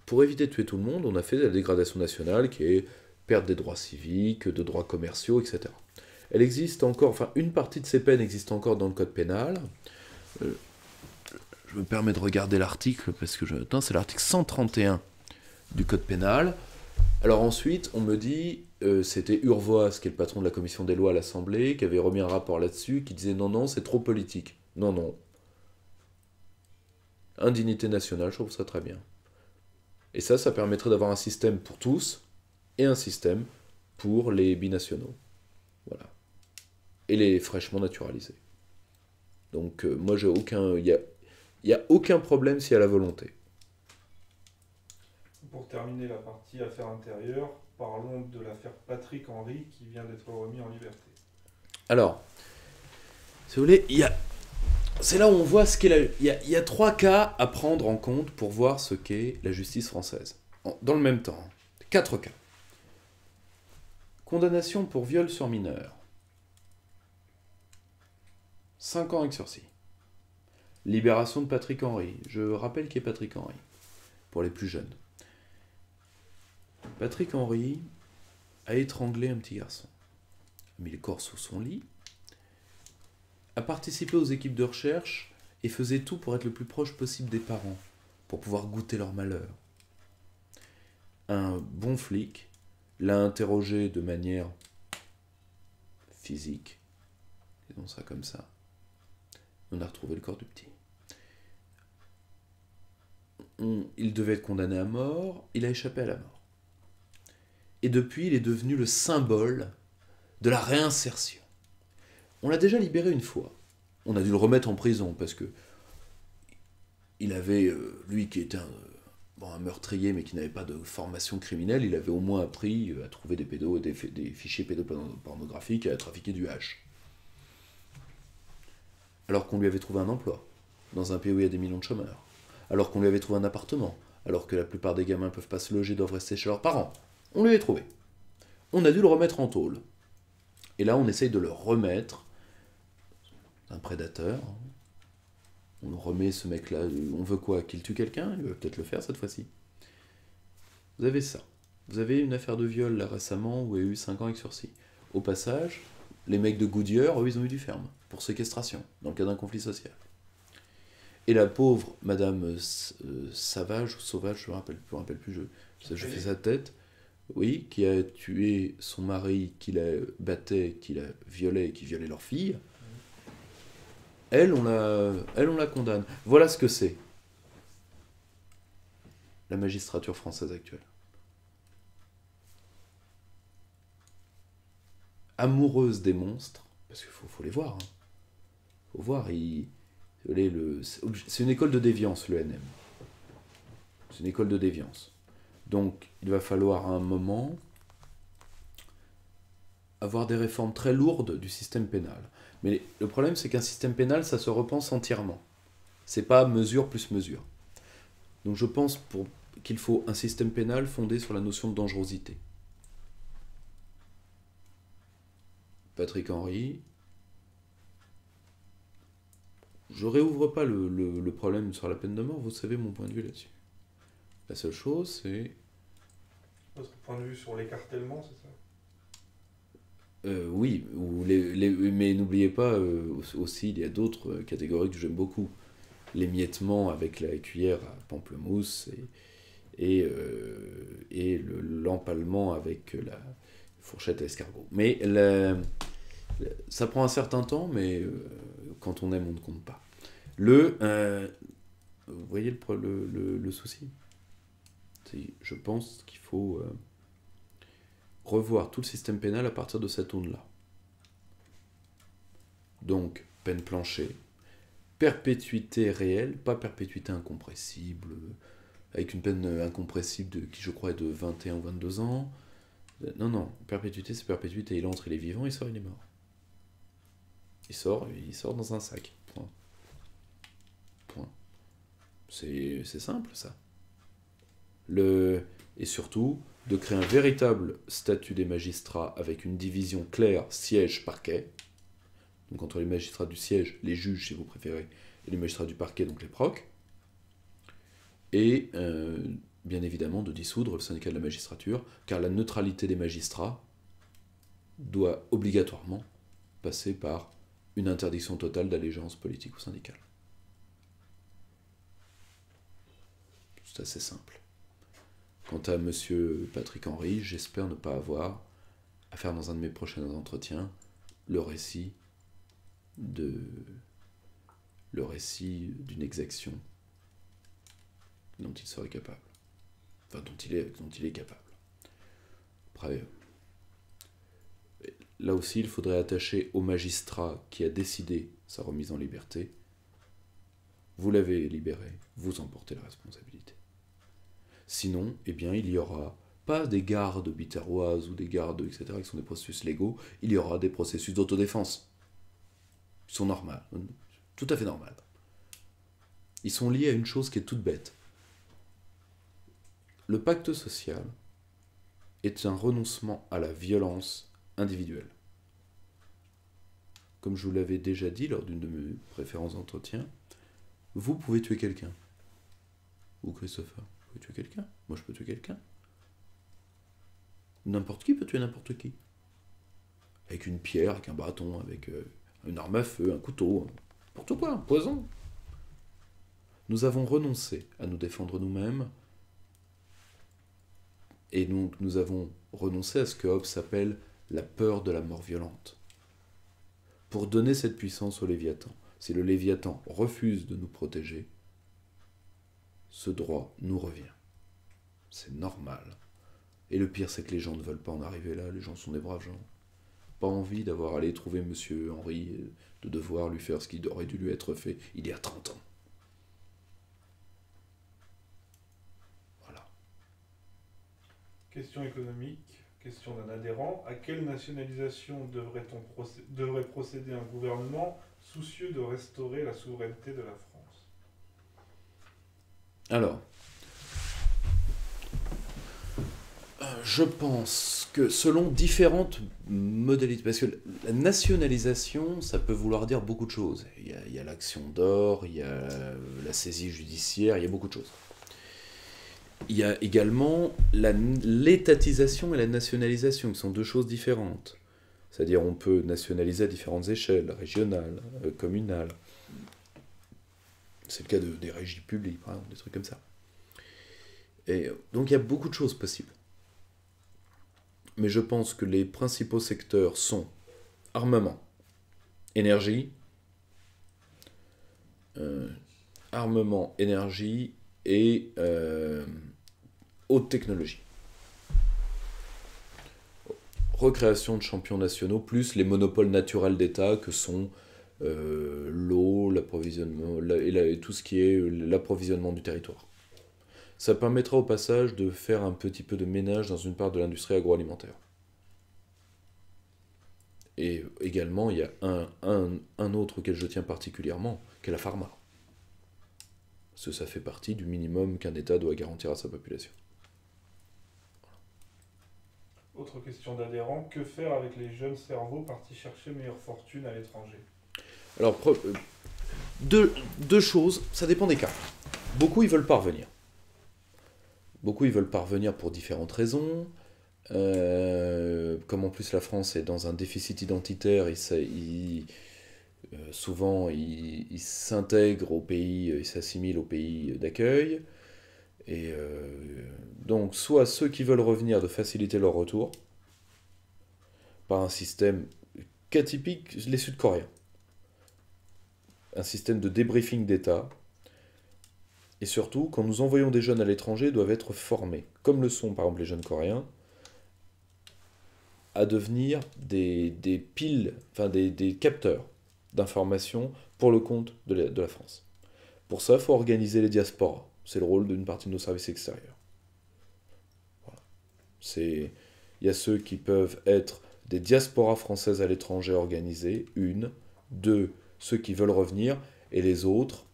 Pour éviter de tuer tout le monde, on a fait la dégradation nationale qui est perte des droits civiques, de droits commerciaux, etc. Elle existe encore, enfin une partie de ces peines existe encore dans le code pénal. Je me permets de regarder l'article parce que c'est l'article 131 du code pénal. Alors ensuite, on me dit, c'était Urvoas, qui est le patron de la commission des lois à l'Assemblée, qui avait remis un rapport là-dessus, qui disait non, c'est trop politique. Non. Indignité nationale, je trouve ça très bien. Et ça permettrait d'avoir un système pour tous et un système pour les binationaux. Voilà. Et les fraîchement naturalisés. Donc moi, il n'y a aucun problème s'il y a la volonté. Pour terminer la partie affaires intérieures, parlons de l'affaire Patrick Henry qui vient d'être remis en liberté. Alors, si vous voulez, c'est là où on voit ce qu'est il y a 3 cas à prendre en compte pour voir ce qu'est la justice française. Dans le même temps, 4 cas. Condamnation pour viol sur mineur. 5 ans avec sursis. Libération de Patrick Henry. Je rappelle qui est Patrick Henry, pour les plus jeunes. Patrick Henry a étranglé un petit garçon, a mis le corps sous son lit, a participé aux équipes de recherche et faisait tout pour être le plus proche possible des parents, pour pouvoir goûter leur malheur. Un bon flic l'a interrogé de manière physique, disons ça comme ça, On a retrouvé le corps du petit. Il devait être condamné à mort, il a échappé à la mort. Et depuis, il est devenu le symbole de la réinsertion. On l'a déjà libéré une fois. On a dû le remettre en prison parce que il avait, lui qui était un meurtrier mais qui n'avait pas de formation criminelle, il avait au moins appris à trouver des fichiers pédopornographiques et à trafiquer du hash. Alors qu'on lui avait trouvé un emploi, dans un pays où il y a des millions de chômeurs. Alors qu'on lui avait trouvé un appartement, alors que la plupart des gamins ne peuvent pas se loger, doivent rester chez leurs parents. On lui avait trouvé. On a dû le remettre en tôle. Et là, on essaye de le remettre. Un prédateur. On remet ce mec-là. On veut quoi? Qu'il tue quelqu'un? Il va peut-être le faire cette fois-ci. Vous avez ça. Vous avez une affaire de viol là récemment où il y a eu 5 ans avec sursis. Au passage, les mecs de Goodyear, eux, ils ont eu du ferme pour séquestration, dans le cadre d'un conflit social. Et la pauvre Madame Sauvage, je me rappelle plus, je fais sa tête, oui, qui a tué son mari, qui la battait, qui la violait et qui violait leur fille. Elle, on la condamne. Voilà ce que c'est. La magistrature française actuelle. Amoureuse des monstres, parce qu'il faut les voir. Faut voir, c'est une école de déviance, le NM. C'est une école de déviance. Donc, il va falloir à un moment avoir des réformes très lourdes du système pénal. Mais le problème, c'est qu'un système pénal, ça se repense entièrement. C'est pas mesure plus mesure. Donc, je pense qu'il faut un système pénal fondé sur la notion de dangerosité. Patrick Henry. Je réouvre pas le problème sur la peine de mort, vous savez mon point de vue là-dessus. La seule chose, c'est... Votre point de vue sur l'écartèlement, c'est ça? Oui, mais n'oubliez pas, aussi, il y a d'autres catégories que j'aime beaucoup. L'émiettement avec la cuillère à pamplemousse et l'empalement avec la fourchette à escargot. Mais ça prend un certain temps, mais quand on aime, on ne compte pas. Vous voyez le souci? Je pense qu'il faut revoir tout le système pénal à partir de cette onde-là. Donc, peine plancher, perpétuité réelle, pas perpétuité incompressible, avec une peine incompressible qui, je crois, est de 21 ou 22 ans. Non, perpétuité, c'est perpétuité. Il entre, il est vivant, il sort, il est mort. Il sort dans un sac. Point. C'est simple, ça. Et surtout, de créer un véritable statut des magistrats avec une division claire siège-parquet. Donc entre les magistrats du siège, les juges si vous préférez, et les magistrats du parquet, donc les procs. Et bien évidemment de dissoudre le syndicat de la magistrature, car la neutralité des magistrats doit obligatoirement passer par une interdiction totale d'allégeance politique ou syndicale. C'est assez simple. Quant à M. Patrick Henry, j'espère ne pas avoir à faire dans un de mes prochains entretiens le récit d'une exaction dont il serait capable. Enfin, dont il est capable. Après, là aussi, il faudrait attacher au magistrat qui a décidé sa remise en liberté. Vous l'avez libéré, vous en portez la responsabilité. Sinon, eh bien, il y aura pas des gardes biterroises ou des gardes, etc., qui sont des processus légaux, il y aura des processus d'autodéfense. Ils sont normaux, tout à fait normal. Ils sont liés à une chose qui est toute bête. Le pacte social est un renoncement à la violence individuelle. Comme je vous l'avais déjà dit lors d'une de mes préférents entretiens, vous pouvez tuer quelqu'un. Ou Christopher, vous pouvez tuer quelqu'un. Moi, je peux tuer quelqu'un. N'importe qui peut tuer n'importe qui. Avec une pierre, avec un bâton, avec une arme à feu, un couteau, n'importe quoi, un poison. Nous avons renoncé à nous défendre nous-mêmes, et donc nous avons renoncé à ce que Hobbes appelle la peur de la mort violente, pour donner cette puissance au Léviathan. Si le Léviathan refuse de nous protéger, ce droit nous revient. C'est normal. Et le pire, c'est que les gens ne veulent pas en arriver là. Les gens sont des braves gens. Pas envie d'avoir allé trouver Monsieur Henri, de devoir lui faire ce qui aurait dû lui être fait il y a 30 ans. Voilà. Question économique, question d'un adhérent. À quelle nationalisation devrait procéder un gouvernement soucieux de restaurer la souveraineté de la France? Alors, je pense que selon différentes modalités, parce que la nationalisation, ça peut vouloir dire beaucoup de choses. Il y a l'action d'or, il y a la saisie judiciaire, il y a beaucoup de choses. Il y a également l'étatisation et la nationalisation, qui sont deux choses différentes. C'est-à-dire on peut nationaliser à différentes échelles, régionales, communales. C'est le cas des régies publiques, par exemple, des trucs comme ça. Et donc il y a beaucoup de choses possibles. Mais je pense que les principaux secteurs sont armement, énergie, et haute technologie. Recréation de champions nationaux, plus les monopoles naturels d'État que sont l'eau, l'approvisionnement, et tout ce qui est l'approvisionnement du territoire. Ça permettra au passage de faire un petit peu de ménage dans une part de l'industrie agroalimentaire. Et également, il y a un autre auquel je tiens particulièrement, qui est la pharma. Parce que ça fait partie du minimum qu'un État doit garantir à sa population. Autre question d'adhérent, que faire avec les jeunes cerveaux partis chercher meilleure fortune à l'étranger? Alors, deux choses, ça dépend des cas. Beaucoup, ils veulent pas revenir. Beaucoup, ils veulent pas revenir pour différentes raisons. Comme en plus la France est dans un déficit identitaire, souvent ils s'intègrent au pays, ils s'assimilent au pays d'accueil. Et donc, soit ceux qui veulent revenir de faciliter leur retour, par un système qu'atypique les Sud-Coréens. Un système de débriefing d'État. Et surtout, quand nous envoyons des jeunes à l'étranger, ils doivent être formés, comme le sont par exemple les jeunes coréens, à devenir des piles, enfin des capteurs d'informations pour le compte de la France. Pour ça, il faut organiser les diasporas. C'est le rôle d'une partie de nos services extérieurs. Voilà. Il y a ceux qui peuvent être des diasporas françaises à l'étranger organisées, une, deux, ceux qui veulent revenir, et les autres,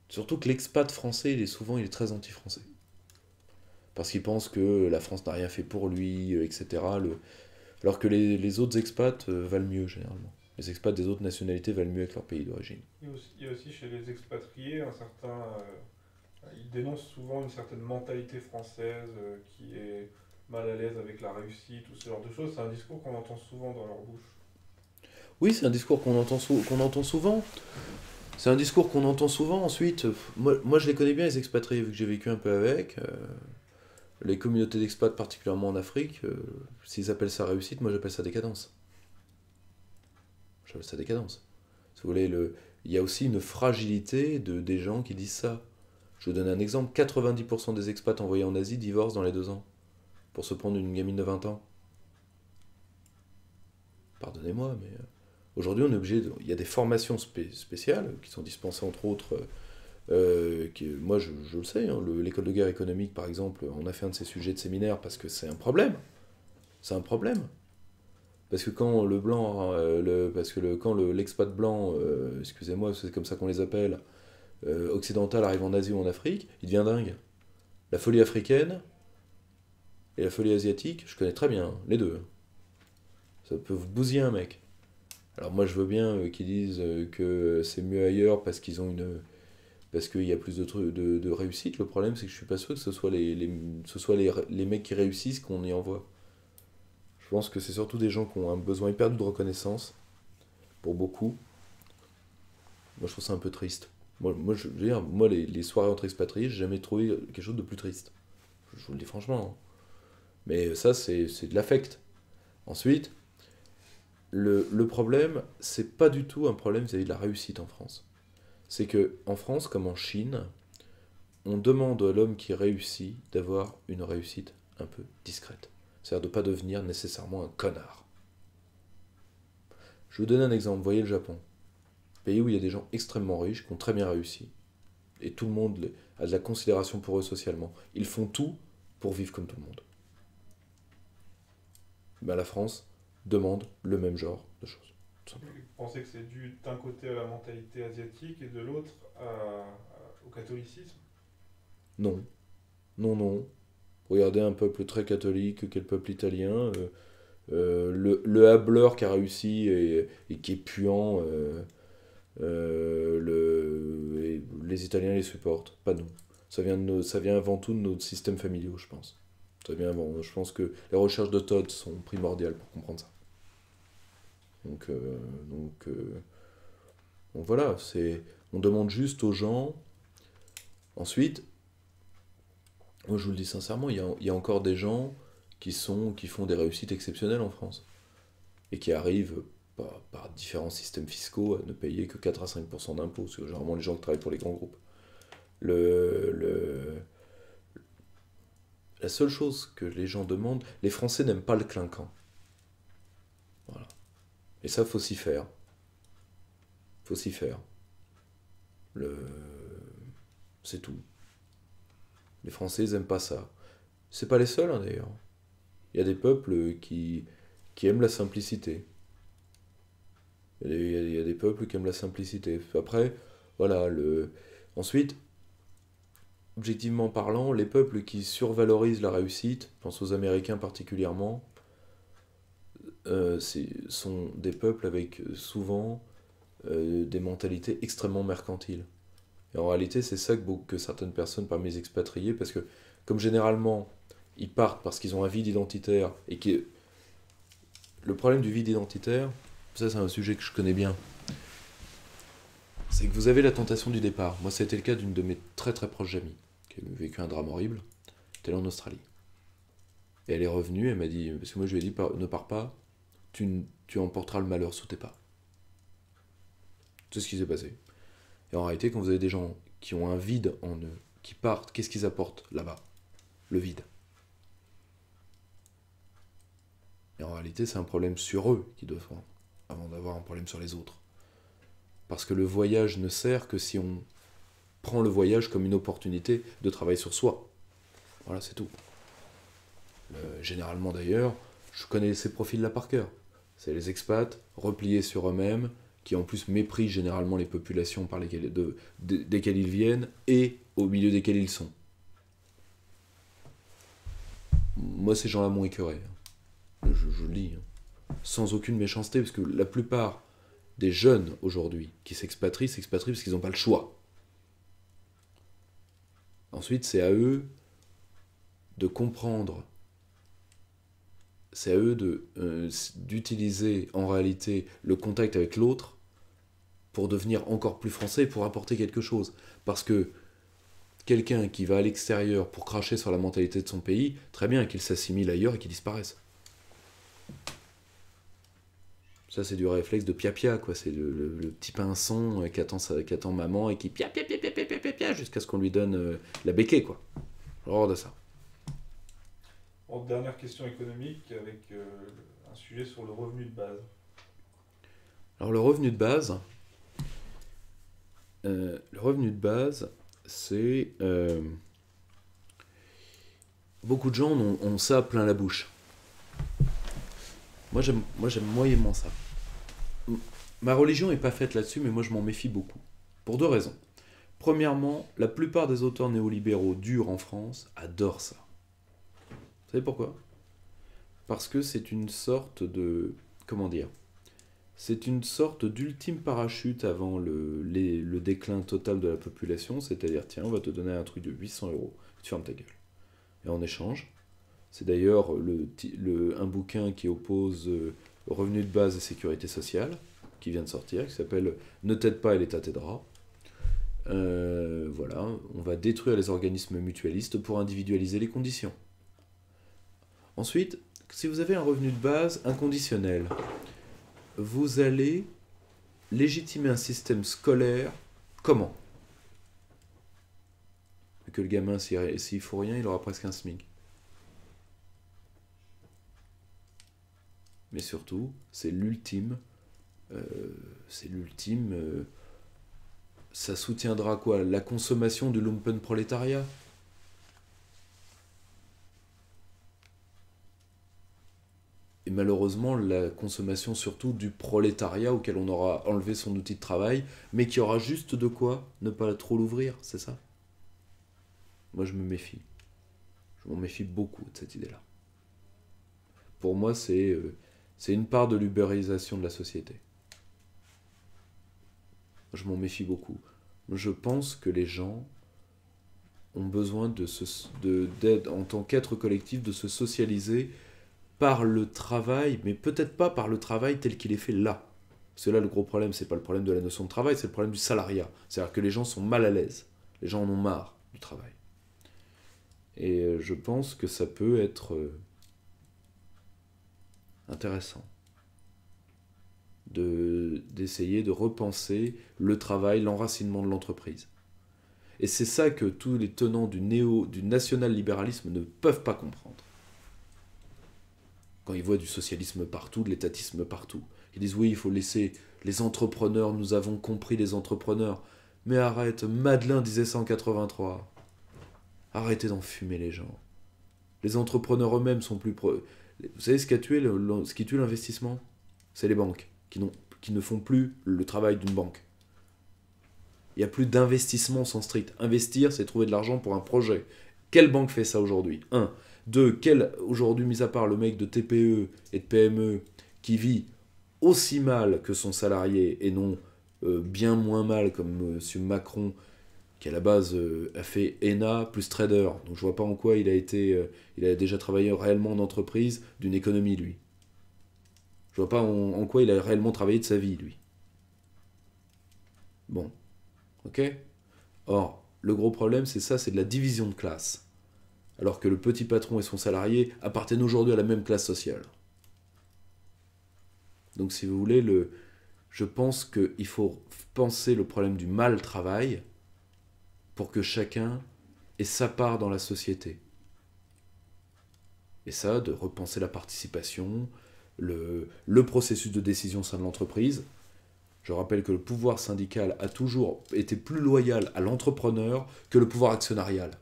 surtout que l'expat français, il est très anti-français. Parce qu'il pense que la France n'a rien fait pour lui, etc. Alors que les autres expats valent mieux, généralement. Les expats des autres nationalités valent mieux avec leur pays d'origine. Il y a aussi chez les expatriés ils dénoncent souvent une certaine mentalité française qui est mal à l'aise avec la réussite ou ce genre de choses. C'est un discours qu'on entend souvent dans leur bouche. Oui, c'est un discours qu'on entend souvent. C'est un discours qu'on entend souvent. Ensuite, moi je les connais bien, les expatriés, vu que j'ai vécu un peu avec. Les communautés d'expats, particulièrement en Afrique, s'ils appellent ça réussite, moi j'appelle ça décadence. J'appelle ça décadence. Si vous voulez, il y a aussi une fragilité des gens qui disent ça. Je vous donne un exemple, 90% des expats envoyés en Asie divorcent dans les 2 ans. Pour se prendre une gamine de 20 ans. Pardonnez-moi, mais aujourd'hui on est obligé il y a des formations spéciales qui sont dispensées entre autres. Moi je le sais, hein, l'école de guerre économique par exemple, on a fait un de ces sujets de séminaire parce que c'est un problème. C'est un problème. Parce que quand le blanc, quand l'expat blanc, excusez-moi, c'est comme ça qu'on les appelle, occidental arrive en Asie ou en Afrique, il devient dingue. La folie africaine et la folie asiatique, je connais très bien, les deux. Ça peut vous bousiller un mec. Alors moi je veux bien qu'ils disent que c'est mieux ailleurs parce qu'il y a plus de réussite. Le problème c'est que je suis pas sûr que ce soit les mecs qui réussissent qu'on y envoie. Je pense que c'est surtout des gens qui ont un besoin éperdu de reconnaissance, pour beaucoup. Moi je trouve ça un peu triste. Je veux dire, les soirées entre expatriés, j'ai jamais trouvé quelque chose de plus triste. Je vous le dis franchement. Hein. Mais ça c'est de l'affect. Ensuite, le problème, c'est pas du tout un problème vis-à-vis de la réussite en France. C'est que en France, comme en Chine, on demande à l'homme qui réussit d'avoir une réussite un peu discrète. C'est-à-dire de ne pas devenir nécessairement un connard. Je vais vous donner un exemple. Vous voyez le Japon. Pays où il y a des gens extrêmement riches qui ont très bien réussi. Et tout le monde a de la considération pour eux socialement. Ils font tout pour vivre comme tout le monde. Ben, la France demande le même genre de choses. Tout simplement. Vous pensez que c'est dû d'un côté à la mentalité asiatique et de l'autre au catholicisme? Non. Non, non. Regardez un peuple très catholique qu'est le peuple italien. Le hableur qui a réussi et qui est puant, les Italiens les supportent, pas nous. Ça vient avant tout de nos systèmes familiaux, je pense. Ça vient avant. Je pense que les recherches de Todd sont primordiales pour comprendre ça. Donc, euh, donc, euh, donc voilà, on demande juste aux gens. Ensuite, moi je vous le dis sincèrement, il y a encore des gens qui font des réussites exceptionnelles en France et qui arrivent par différents systèmes fiscaux à ne payer que 4 à 5% d'impôts. C'est généralement les gens qui travaillent pour les grands groupes. Le, le, la seule chose que les gens demandent, les Français n'aiment pas le clinquant. Voilà. Et ça, faut s'y faire. Faut s'y faire. Le... C'est tout. Les Français, ils n'aiment pas ça. C'est pas les seuls, hein, d'ailleurs. Il y a des peuples qui aiment la simplicité. Il y a des peuples qui aiment la simplicité. Après, voilà. Ensuite, objectivement parlant, les peuples qui survalorisent la réussite, je pense aux Américains particulièrement, sont des peuples avec souvent des mentalités extrêmement mercantiles. Et en réalité, c'est ça que certaines personnes parmi les expatriés, parce que comme généralement, ils partent parce qu'ils ont un vide identitaire, le problème du vide identitaire, ça c'est un sujet que je connais bien, c'est que vous avez la tentation du départ. Moi, ça a été le cas d'une de mes très très proches amies, qui a vécu un drame horrible, elle est en Australie. Et elle est revenue, elle m'a dit, parce que moi je lui ai dit, ne pars pas, tu emporteras le malheur sous tes pas. C'est ce qui s'est passé. Et en réalité, quand vous avez des gens qui ont un vide en eux, qui partent, qu'est-ce qu'ils apportent là-bas? Le vide. Et en réalité, c'est un problème sur eux qu'ils doivent prendre, avant d'avoir un problème sur les autres. Parce que le voyage ne sert que si on prend le voyage comme une opportunité de travail sur soi. Voilà, c'est tout. Généralement d'ailleurs, je connais ces profils-là par cœur. C'est les expats repliés sur eux-mêmes, qui en plus méprisent généralement les populations desquelles ils viennent et au milieu desquelles ils sont. Moi, ces gens-là m'ont écœuré. Je le dis. Sans aucune méchanceté, parce que la plupart des jeunes aujourd'hui qui s'expatrient parce qu'ils n'ont pas le choix. Ensuite, c'est à eux de comprendre, c'est à eux d'utiliser en réalité le contact avec l'autre pour devenir encore plus français et pour apporter quelque chose. Parce que quelqu'un qui va à l'extérieur pour cracher sur la mentalité de son pays, très bien qu'il s'assimile ailleurs et qu'il disparaisse. Ça, c'est du réflexe de pia-pia, quoi. C'est le petit pinson qui attend maman et qui pia jusqu'à ce qu'on lui donne la béquée, quoi. Hors de ça. Bon, dernière question économique avec un sujet sur le revenu de base. Alors, le revenu de base, c'est... beaucoup de gens ont ça plein la bouche. Moi, j'aime moyennement ça. Ma religion n'est pas faite là-dessus, mais moi, je m'en méfie beaucoup. Pour deux raisons. Premièrement, la plupart des auteurs néolibéraux durs en France adorent ça. Vous savez pourquoi? Parce que c'est une sorte de... Comment dire? C'est une sorte d'ultime parachute avant le déclin total de la population, c'est-à-dire, tiens, on va te donner un truc de 800 €, tu fermes ta gueule. Et en échange, c'est d'ailleurs un bouquin qui oppose revenu de base et sécurité sociale, qui vient de sortir, qui s'appelle Ne t'aide pas et l'État t'aidera. Voilà, on va détruire les organismes mutualistes pour individualiser les conditions. Ensuite, Si vous avez un revenu de base inconditionnel, vous allez légitimer un système scolaire comment? Que le gamin, s'il faut rien, il aura presque un SMIC. Mais surtout, c'est l'ultime. Ça soutiendra quoi? La consommation du lumpenprolétariat. Et malheureusement, la consommation surtout du prolétariat auquel on aura enlevé son outil de travail, mais qui aura juste de quoi ne pas trop l'ouvrir, c'est ça? Moi, je me méfie. Je m'en méfie beaucoup de cette idée-là. Pour moi, c'est une part de l'ubérisation de la société. Je m'en méfie beaucoup. Je pense que les gens ont besoin d'aide en tant qu'être collectif, de se socialiser par le travail, mais peut-être pas par le travail tel qu'il est fait là. Parce que là, le gros problème, c'est pas le problème de la notion de travail, c'est le problème du salariat. C'est-à-dire que les gens sont mal à l'aise. Les gens en ont marre du travail. Et je pense que ça peut être intéressant d'essayer de repenser le travail, l'enracinement de l'entreprise. Et c'est ça que tous les tenants du national-libéralisme ne peuvent pas comprendre. Quand ils voient du socialisme partout, de l'étatisme partout. Ils disent oui, il faut laisser les entrepreneurs, nous avons compris les entrepreneurs. Mais arrête, Madelin disait ça en 83. Arrêtez d'enfumer les gens. Les entrepreneurs eux-mêmes sont plus... Vous savez ce qui tue l'investissement? C'est les banques, qui ne font plus le travail d'une banque. Il n'y a plus d'investissement au sens strict. Investir, c'est trouver de l'argent pour un projet. Quelle banque fait ça aujourd'hui? 1. 2. Aujourd'hui, mis à part le mec de TPE et de PME qui vit aussi mal que son salarié et non bien moins mal comme M. Macron qui à la base a fait ENA plus trader. Donc je vois pas en quoi il a déjà travaillé réellement en entreprise d'une économie, lui. Je vois pas en quoi il a réellement travaillé de sa vie, lui. Bon. Ok? Or, le gros problème, c'est ça, c'est de la division de classe. Alors que le petit patron et son salarié appartiennent aujourd'hui à la même classe sociale. Donc si vous voulez, je pense qu'il faut penser le problème du mal-travail pour que chacun ait sa part dans la société. Et ça, de repenser la participation, le processus de décision au sein de l'entreprise. Je rappelle que le pouvoir syndical a toujours été plus loyal à l'entrepreneur que le pouvoir actionnarial.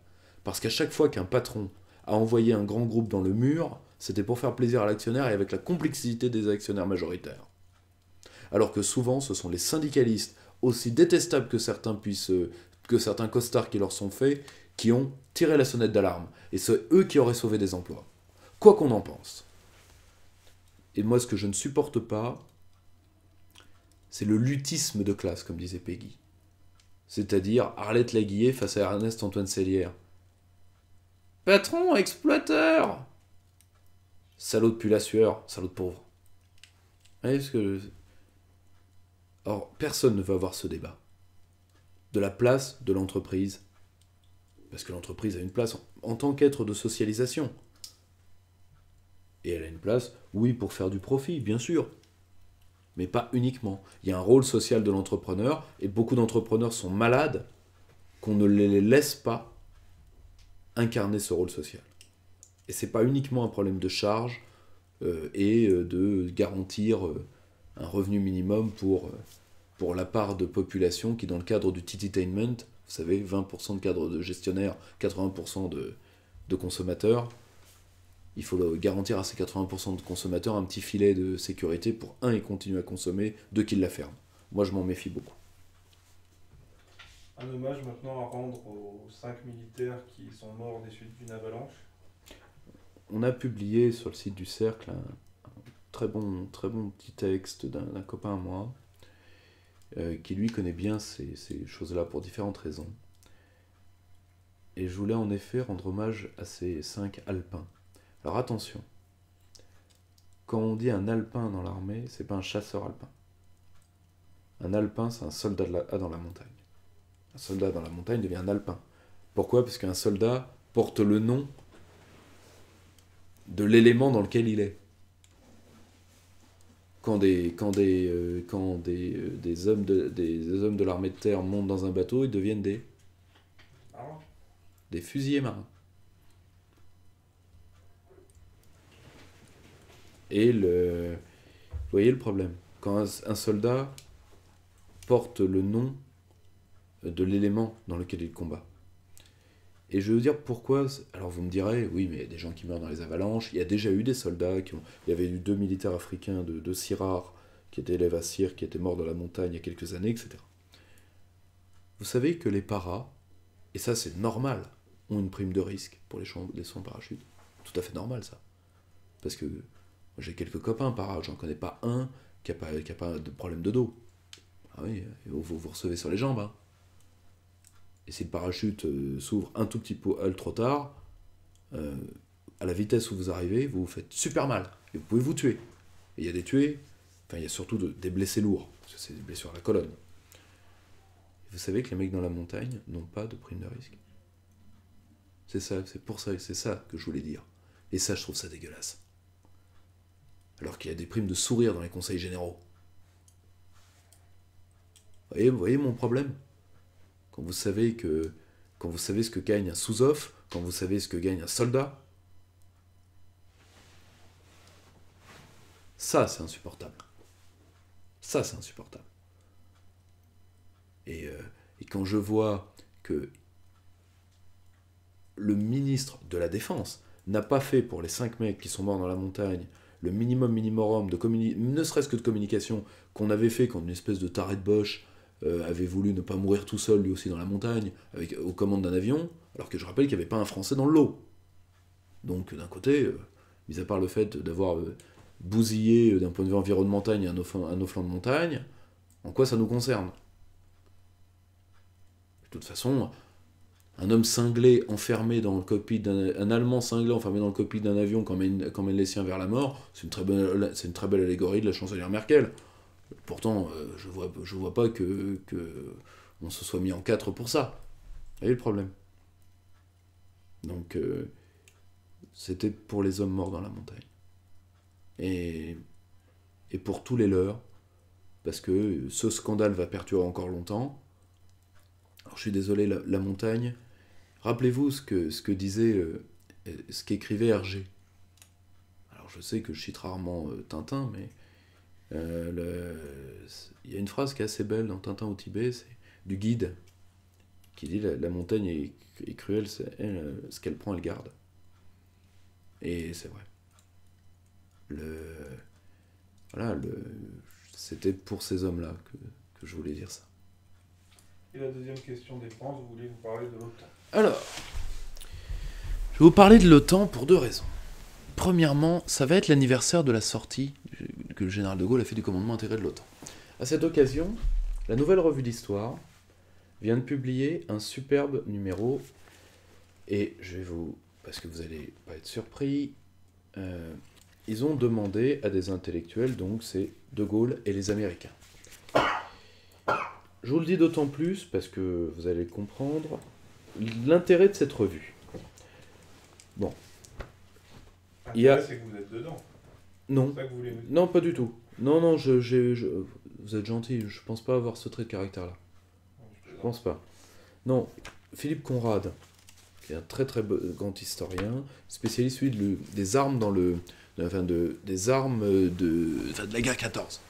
Parce qu'à chaque fois qu'un patron a envoyé un grand groupe dans le mur, c'était pour faire plaisir à l'actionnaire et avec la complexité des actionnaires majoritaires. Alors que souvent, ce sont les syndicalistes, aussi détestables que certains costards qui leur sont faits, qui ont tiré la sonnette d'alarme. Et c'est eux qui auraient sauvé des emplois. Quoi qu'on en pense. Et moi, ce que je ne supporte pas, c'est le lutisme de classe, comme disait Peggy. C'est-à-dire Arlette Laguillet face à Ernest-Antoine Sellière. Patron, exploiteur! Salaud de pull à sueur, salaud de pauvre. Vous voyez ce que... Or, personne ne veut avoir ce débat. De la place de l'entreprise. Parce que l'entreprise a une place en tant qu'être de socialisation. Et elle a une place, oui, pour faire du profit, bien sûr. Mais pas uniquement. Il y a un rôle social de l'entrepreneur, et beaucoup d'entrepreneurs sont malades qu'on ne les laisse pas incarner ce rôle social. Et c'est pas uniquement un problème de charge et de garantir un revenu minimum pour la part de population qui, dans le cadre du tititainment, vous savez, 20% de cadres de gestionnaires, 80% de consommateurs, il faut garantir à ces 80% de consommateurs un petit filet de sécurité pour, un, ils continuent à consommer, deux, qu'ils la ferment. Moi, je m'en méfie beaucoup. Un hommage maintenant à rendre aux 5 militaires qui sont morts des suites d'une avalanche. On a publié sur le site du Cercle un très bon petit texte d'un copain à moi, qui lui connaît bien ces choses-là pour différentes raisons. Et je voulais en effet rendre hommage à ces 5 alpins. Alors attention, quand on dit un alpin dans l'armée, c'est pas un chasseur alpin. Un alpin, c'est un soldat dans la montagne. Un soldat dans la montagne devient un alpin. Pourquoi? Parce qu'un soldat porte le nom de l'élément dans lequel il est. Quand des hommes de l'armée de terre montent dans un bateau, ils deviennent des fusiliers marins. Et vous voyez le problème. Quand un soldat porte le nom de l'élément dans lequel il combat. Et je veux dire pourquoi. Alors vous me direz, oui, mais il y a des gens qui meurent dans les avalanches. Il y a déjà eu des soldats il y avait eu 2 militaires africains de Sirar, qui étaient élèves à Sir, qui étaient morts dans la montagne il y a quelques années, etc. Vous savez que les paras, et ça c'est normal, ont une prime de risque pour les soins en parachute. Tout à fait normal ça. Parce que j'ai quelques copains paras, j'en connais pas un qui a pas de problème de dos. Ah oui, vous recevez sur les jambes, hein. Et si le parachute s'ouvre un tout petit peu trop tard, à la vitesse où vous arrivez, vous vous faites super mal. Et vous pouvez vous tuer. Et il y a des tués, enfin il y a surtout des blessés lourds, parce que c'est des blessures à la colonne. Et vous savez que les mecs dans la montagne n'ont pas de prime de risque. C'est ça, c'est ça que je voulais dire. Et ça, je trouve ça dégueulasse. Alors qu'il y a des primes de sourire dans les conseils généraux. Vous voyez mon problème ? Quand vous savez ce que gagne un sous-off, quand vous savez ce que gagne un soldat, ça c'est insupportable. Ça c'est insupportable. Et quand je vois que le ministre de la Défense n'a pas fait pour les 5 mecs qui sont morts dans la montagne le minimum ne serait-ce que de communication qu'on avait fait quand une espèce de taré de Bosch avait voulu ne pas mourir tout seul lui aussi dans la montagne aux commandes d'un avion, alors que je rappelle qu'il n'y avait pas un Français dans le lot. Donc d'un côté, mis à part le fait d'avoir bousillé d'un point de vue environnemental un nos flancs de montagne, en quoi ça nous concerne ? De toute façon, un homme cinglé enfermé dans le cockpit un Allemand cinglé enfermé dans le cockpit d'un avion quand mène les siens vers la mort, c'est une très belle allégorie de la chancelière Merkel. Pourtant, je vois pas que on se soit mis en 4 pour ça. Vous voyez le problème. Donc, c'était pour les hommes morts dans la montagne. Et pour tous les leurs, parce que ce scandale va perdurer encore longtemps. Alors, je suis désolé, la montagne. Rappelez-vous ce qu'écrivait Hergé. Alors, je sais que je cite rarement Tintin, mais il y a une phrase qui est assez belle dans Tintin au Tibet, c'est du guide, qui dit la montagne est cruelle, ce qu'elle prend, elle garde. Et c'est vrai. C'était pour ces hommes-là que je voulais dire ça. Et la deuxième question des France, vous voulez vous parler de l'OTAN. Alors, je vais vous parler de l'OTAN pour 2 raisons. Premièrement, ça va être l'anniversaire de la sortie que le général de Gaulle a fait du commandement intégré de l'OTAN. À cette occasion, la Nouvelle Revue d'Histoire vient de publier un superbe numéro, et parce que vous allez pas être surpris, ils ont demandé à des intellectuels, donc c'est de Gaulle et les Américains. Je vous le dis d'autant plus, parce que vous allez comprendre l'intérêt de cette revue. Bon. L'intérêt, c'est que vous êtes dedans. Non. C'est ça que vous voulez nous dire. Non, pas du tout. Non, vous êtes gentil, je pense pas avoir ce trait de caractère-là. Je pense pas. Non, Philippe Conrad, qui est un très très grand historien, spécialiste des armes de la guerre 14.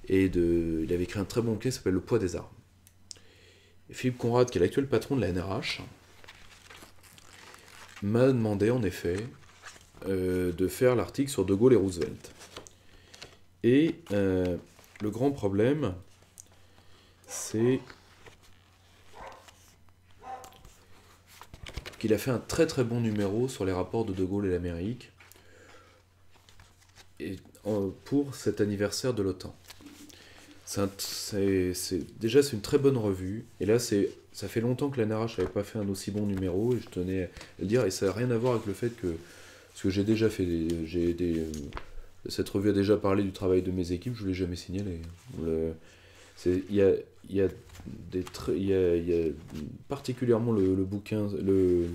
Et il avait écrit un très bon bouquin qui s'appelle Le poids des armes. Et Philippe Conrad, qui est l'actuel patron de la NRH, m'a demandé en effet de faire l'article sur De Gaulle et Roosevelt. Et le grand problème, c'est qu'il a fait un très très bon numéro sur les rapports de Gaulle et l'Amérique pour cet anniversaire de l'OTAN. Déjà, c'est une très bonne revue. Et là, ça fait longtemps que la NRH n'avait pas fait un aussi bon numéro, et je tenais à le dire. Et ça n'a rien à voir avec le fait que... Parce que j'ai déjà fait cette revue a déjà parlé du travail de mes équipes, je ne l'ai jamais signalé. Il y a particulièrement le bouquin, le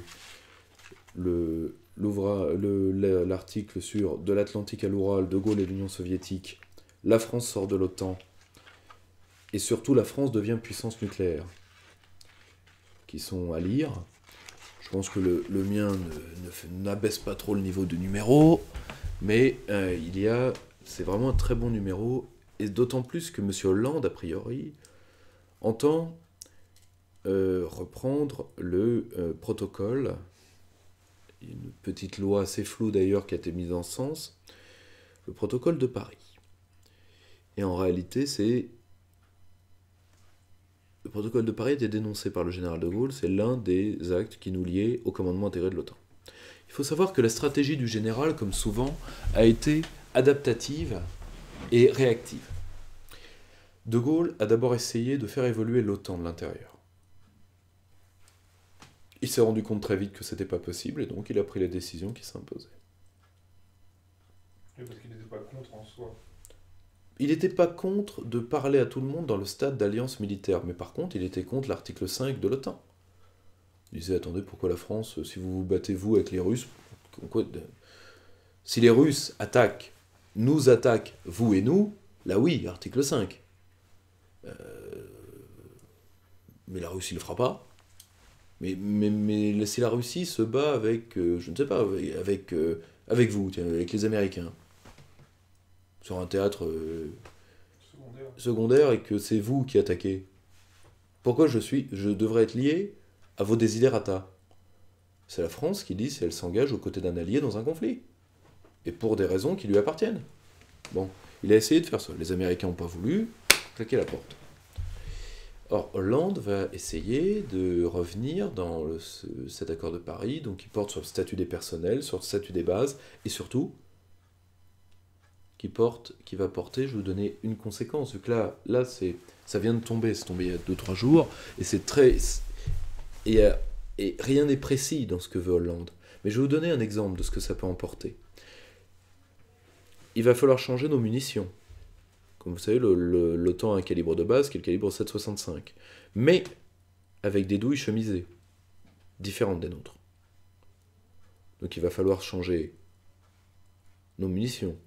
l'article sur de l'Atlantique à l'Oural, De Gaulle et l'Union soviétique, la France sort de l'OTAN, et surtout la France devient puissance nucléaire, qui sont à lire. Je pense que le mien n'abaisse pas trop le niveau du numéro, mais c'est vraiment un très bon numéro, et d'autant plus que M. Hollande, a priori, entend reprendre le protocole, une petite loi assez floue d'ailleurs qui a été mise en sens, le protocole de Paris. Et en réalité, le protocole de Paris était dénoncé par le général de Gaulle, c'est l'un des actes qui nous liait au commandement intégré de l'OTAN. Il faut savoir que la stratégie du général, comme souvent, a été adaptative et réactive. De Gaulle a d'abord essayé de faire évoluer l'OTAN de l'intérieur. Il s'est rendu compte très vite que c'était pas possible, et donc il a pris la décision qui s'imposait. Oui, parce qu'il n'était pas contre en soi. Il n'était pas contre de parler à tout le monde dans le stade d'alliance militaire, mais par contre, il était contre l'article 5 de l'OTAN. Il disait, attendez, pourquoi la France, si vous vous battez, vous, avec les Russes, si les Russes nous attaquent, vous et nous, là oui, article 5. Mais la Russie ne le fera pas. Mais si la Russie se bat avec, je ne sais pas, avec vous, tiens, avec les Américains, sur un théâtre secondaire, et que c'est vous qui attaquez, pourquoi je devrais être lié à vos desiderata? C'est la France qui dit si elle s'engage aux côtés d'un allié dans un conflit, et pour des raisons qui lui appartiennent. Bon, il a essayé de faire ça. Les Américains n'ont pas voulu, claquer la porte. Or, Hollande va essayer de revenir dans cet accord de Paris, donc qui porte sur le statut des personnels, sur le statut des bases, et surtout, qui va porter, je vais vous donner une conséquence, vu que là ça vient de tomber, c'est tombé il y a 2-3 jours, et c'est très... Et rien n'est précis dans ce que veut Hollande. Mais je vais vous donner un exemple de ce que ça peut emporter. Il va falloir changer nos munitions. Comme vous savez, l'OTAN a un calibre de base qui est le calibre 7,65. Mais avec des douilles chemisées, différentes des nôtres. Donc il va falloir changer nos munitions.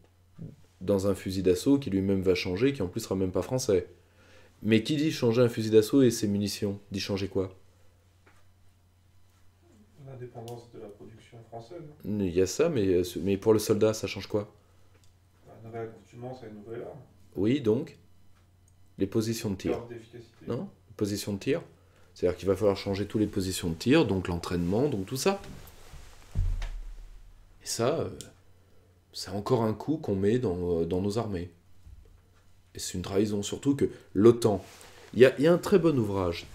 Dans un fusil d'assaut qui lui-même va changer, qui en plus sera même pas français. Mais qui dit changer un fusil d'assaut et ses munitions? Dit changer quoi? L'indépendance de la production française. Il y a ça, mais pour le soldat, ça change quoi? La nouvelle accoutumance à une nouvelle arme. Oui, donc les positions de tir. Non? Les positions de tir. C'est-à-dire qu'il va falloir changer toutes les positions de tir, donc l'entraînement, donc tout ça. Et ça, c'est encore un coup qu'on met dans nos armées. Et c'est une trahison, surtout que l'OTAN... Il y a un très bon ouvrage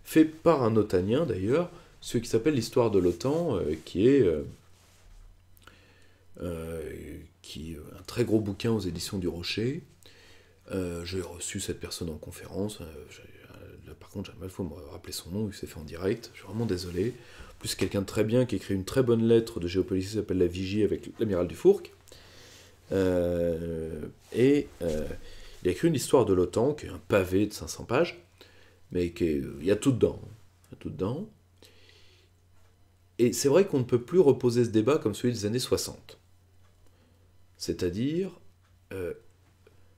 fait par un otanien d'ailleurs, ce qui s'appelle l'histoire de l'OTAN, qui est un très gros bouquin aux éditions du Rocher. J'ai reçu cette personne en conférence. Là, par contre, il faut me rappeler son nom, il s'est fait en direct. Je suis vraiment désolé. En plus, quelqu'un de très bien qui écrit une très bonne lettre de géopolitique qui s'appelle La Vigie avec l'amiral Dufourcq. Il a écrit une histoire de l'OTAN qui est un pavé de 500 pages, mais il y a tout dedans. Il y a tout dedans. Et c'est vrai qu'on ne peut plus reposer ce débat comme celui des années 60. C'est-à-dire,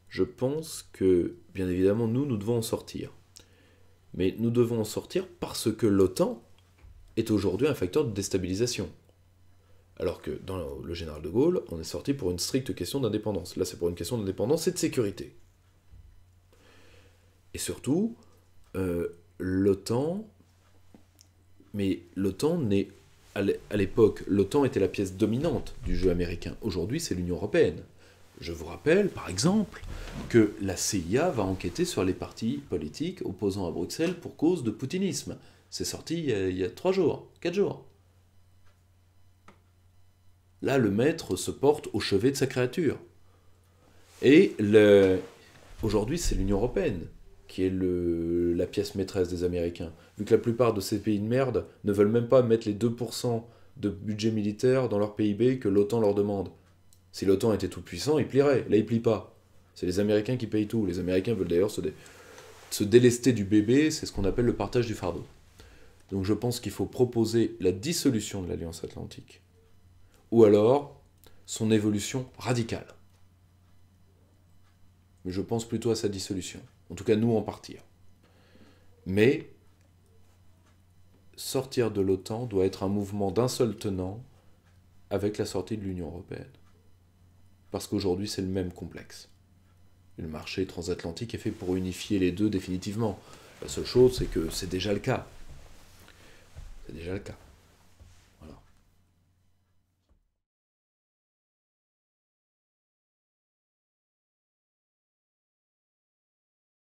je pense que, bien évidemment, nous devons en sortir. Mais nous devons en sortir parce que l'OTAN est aujourd'hui un facteur de déstabilisation. Alors que dans le général de Gaulle, on est sorti pour une stricte question d'indépendance. Là, c'est pour une question d'indépendance et de sécurité. Et surtout, l'OTAN... Mais l'OTAN n'est... À l'époque, l'OTAN était la pièce dominante du jeu américain. Aujourd'hui, c'est l'Union européenne. Je vous rappelle, par exemple, que la CIA va enquêter sur les partis politiques opposants à Bruxelles pour cause de poutinisme. C'est sorti il y a 3 jours, 4 jours. Là, le maître se porte au chevet de sa créature. Et aujourd'hui, c'est l'Union européenne qui est la pièce maîtresse des Américains. Vu que la plupart de ces pays de merde ne veulent même pas mettre les 2% de budget militaire dans leur PIB que l'OTAN leur demande. Si l'OTAN était tout puissant, il plierait. Là, il plie pas. C'est les Américains qui payent tout. Les Américains veulent d'ailleurs se délester du bébé, c'est ce qu'on appelle le partage du fardeau. Donc je pense qu'il faut proposer la dissolution de l'Alliance Atlantique, ou alors son évolution radicale. Mais je pense plutôt à sa dissolution. En tout cas, nous en partir. Mais sortir de l'OTAN doit être un mouvement d'un seul tenant avec la sortie de l'Union européenne. Parce qu'aujourd'hui, c'est le même complexe. Le marché transatlantique est fait pour unifier les deux définitivement. La seule chose, c'est que c'est déjà le cas. C'est déjà le cas.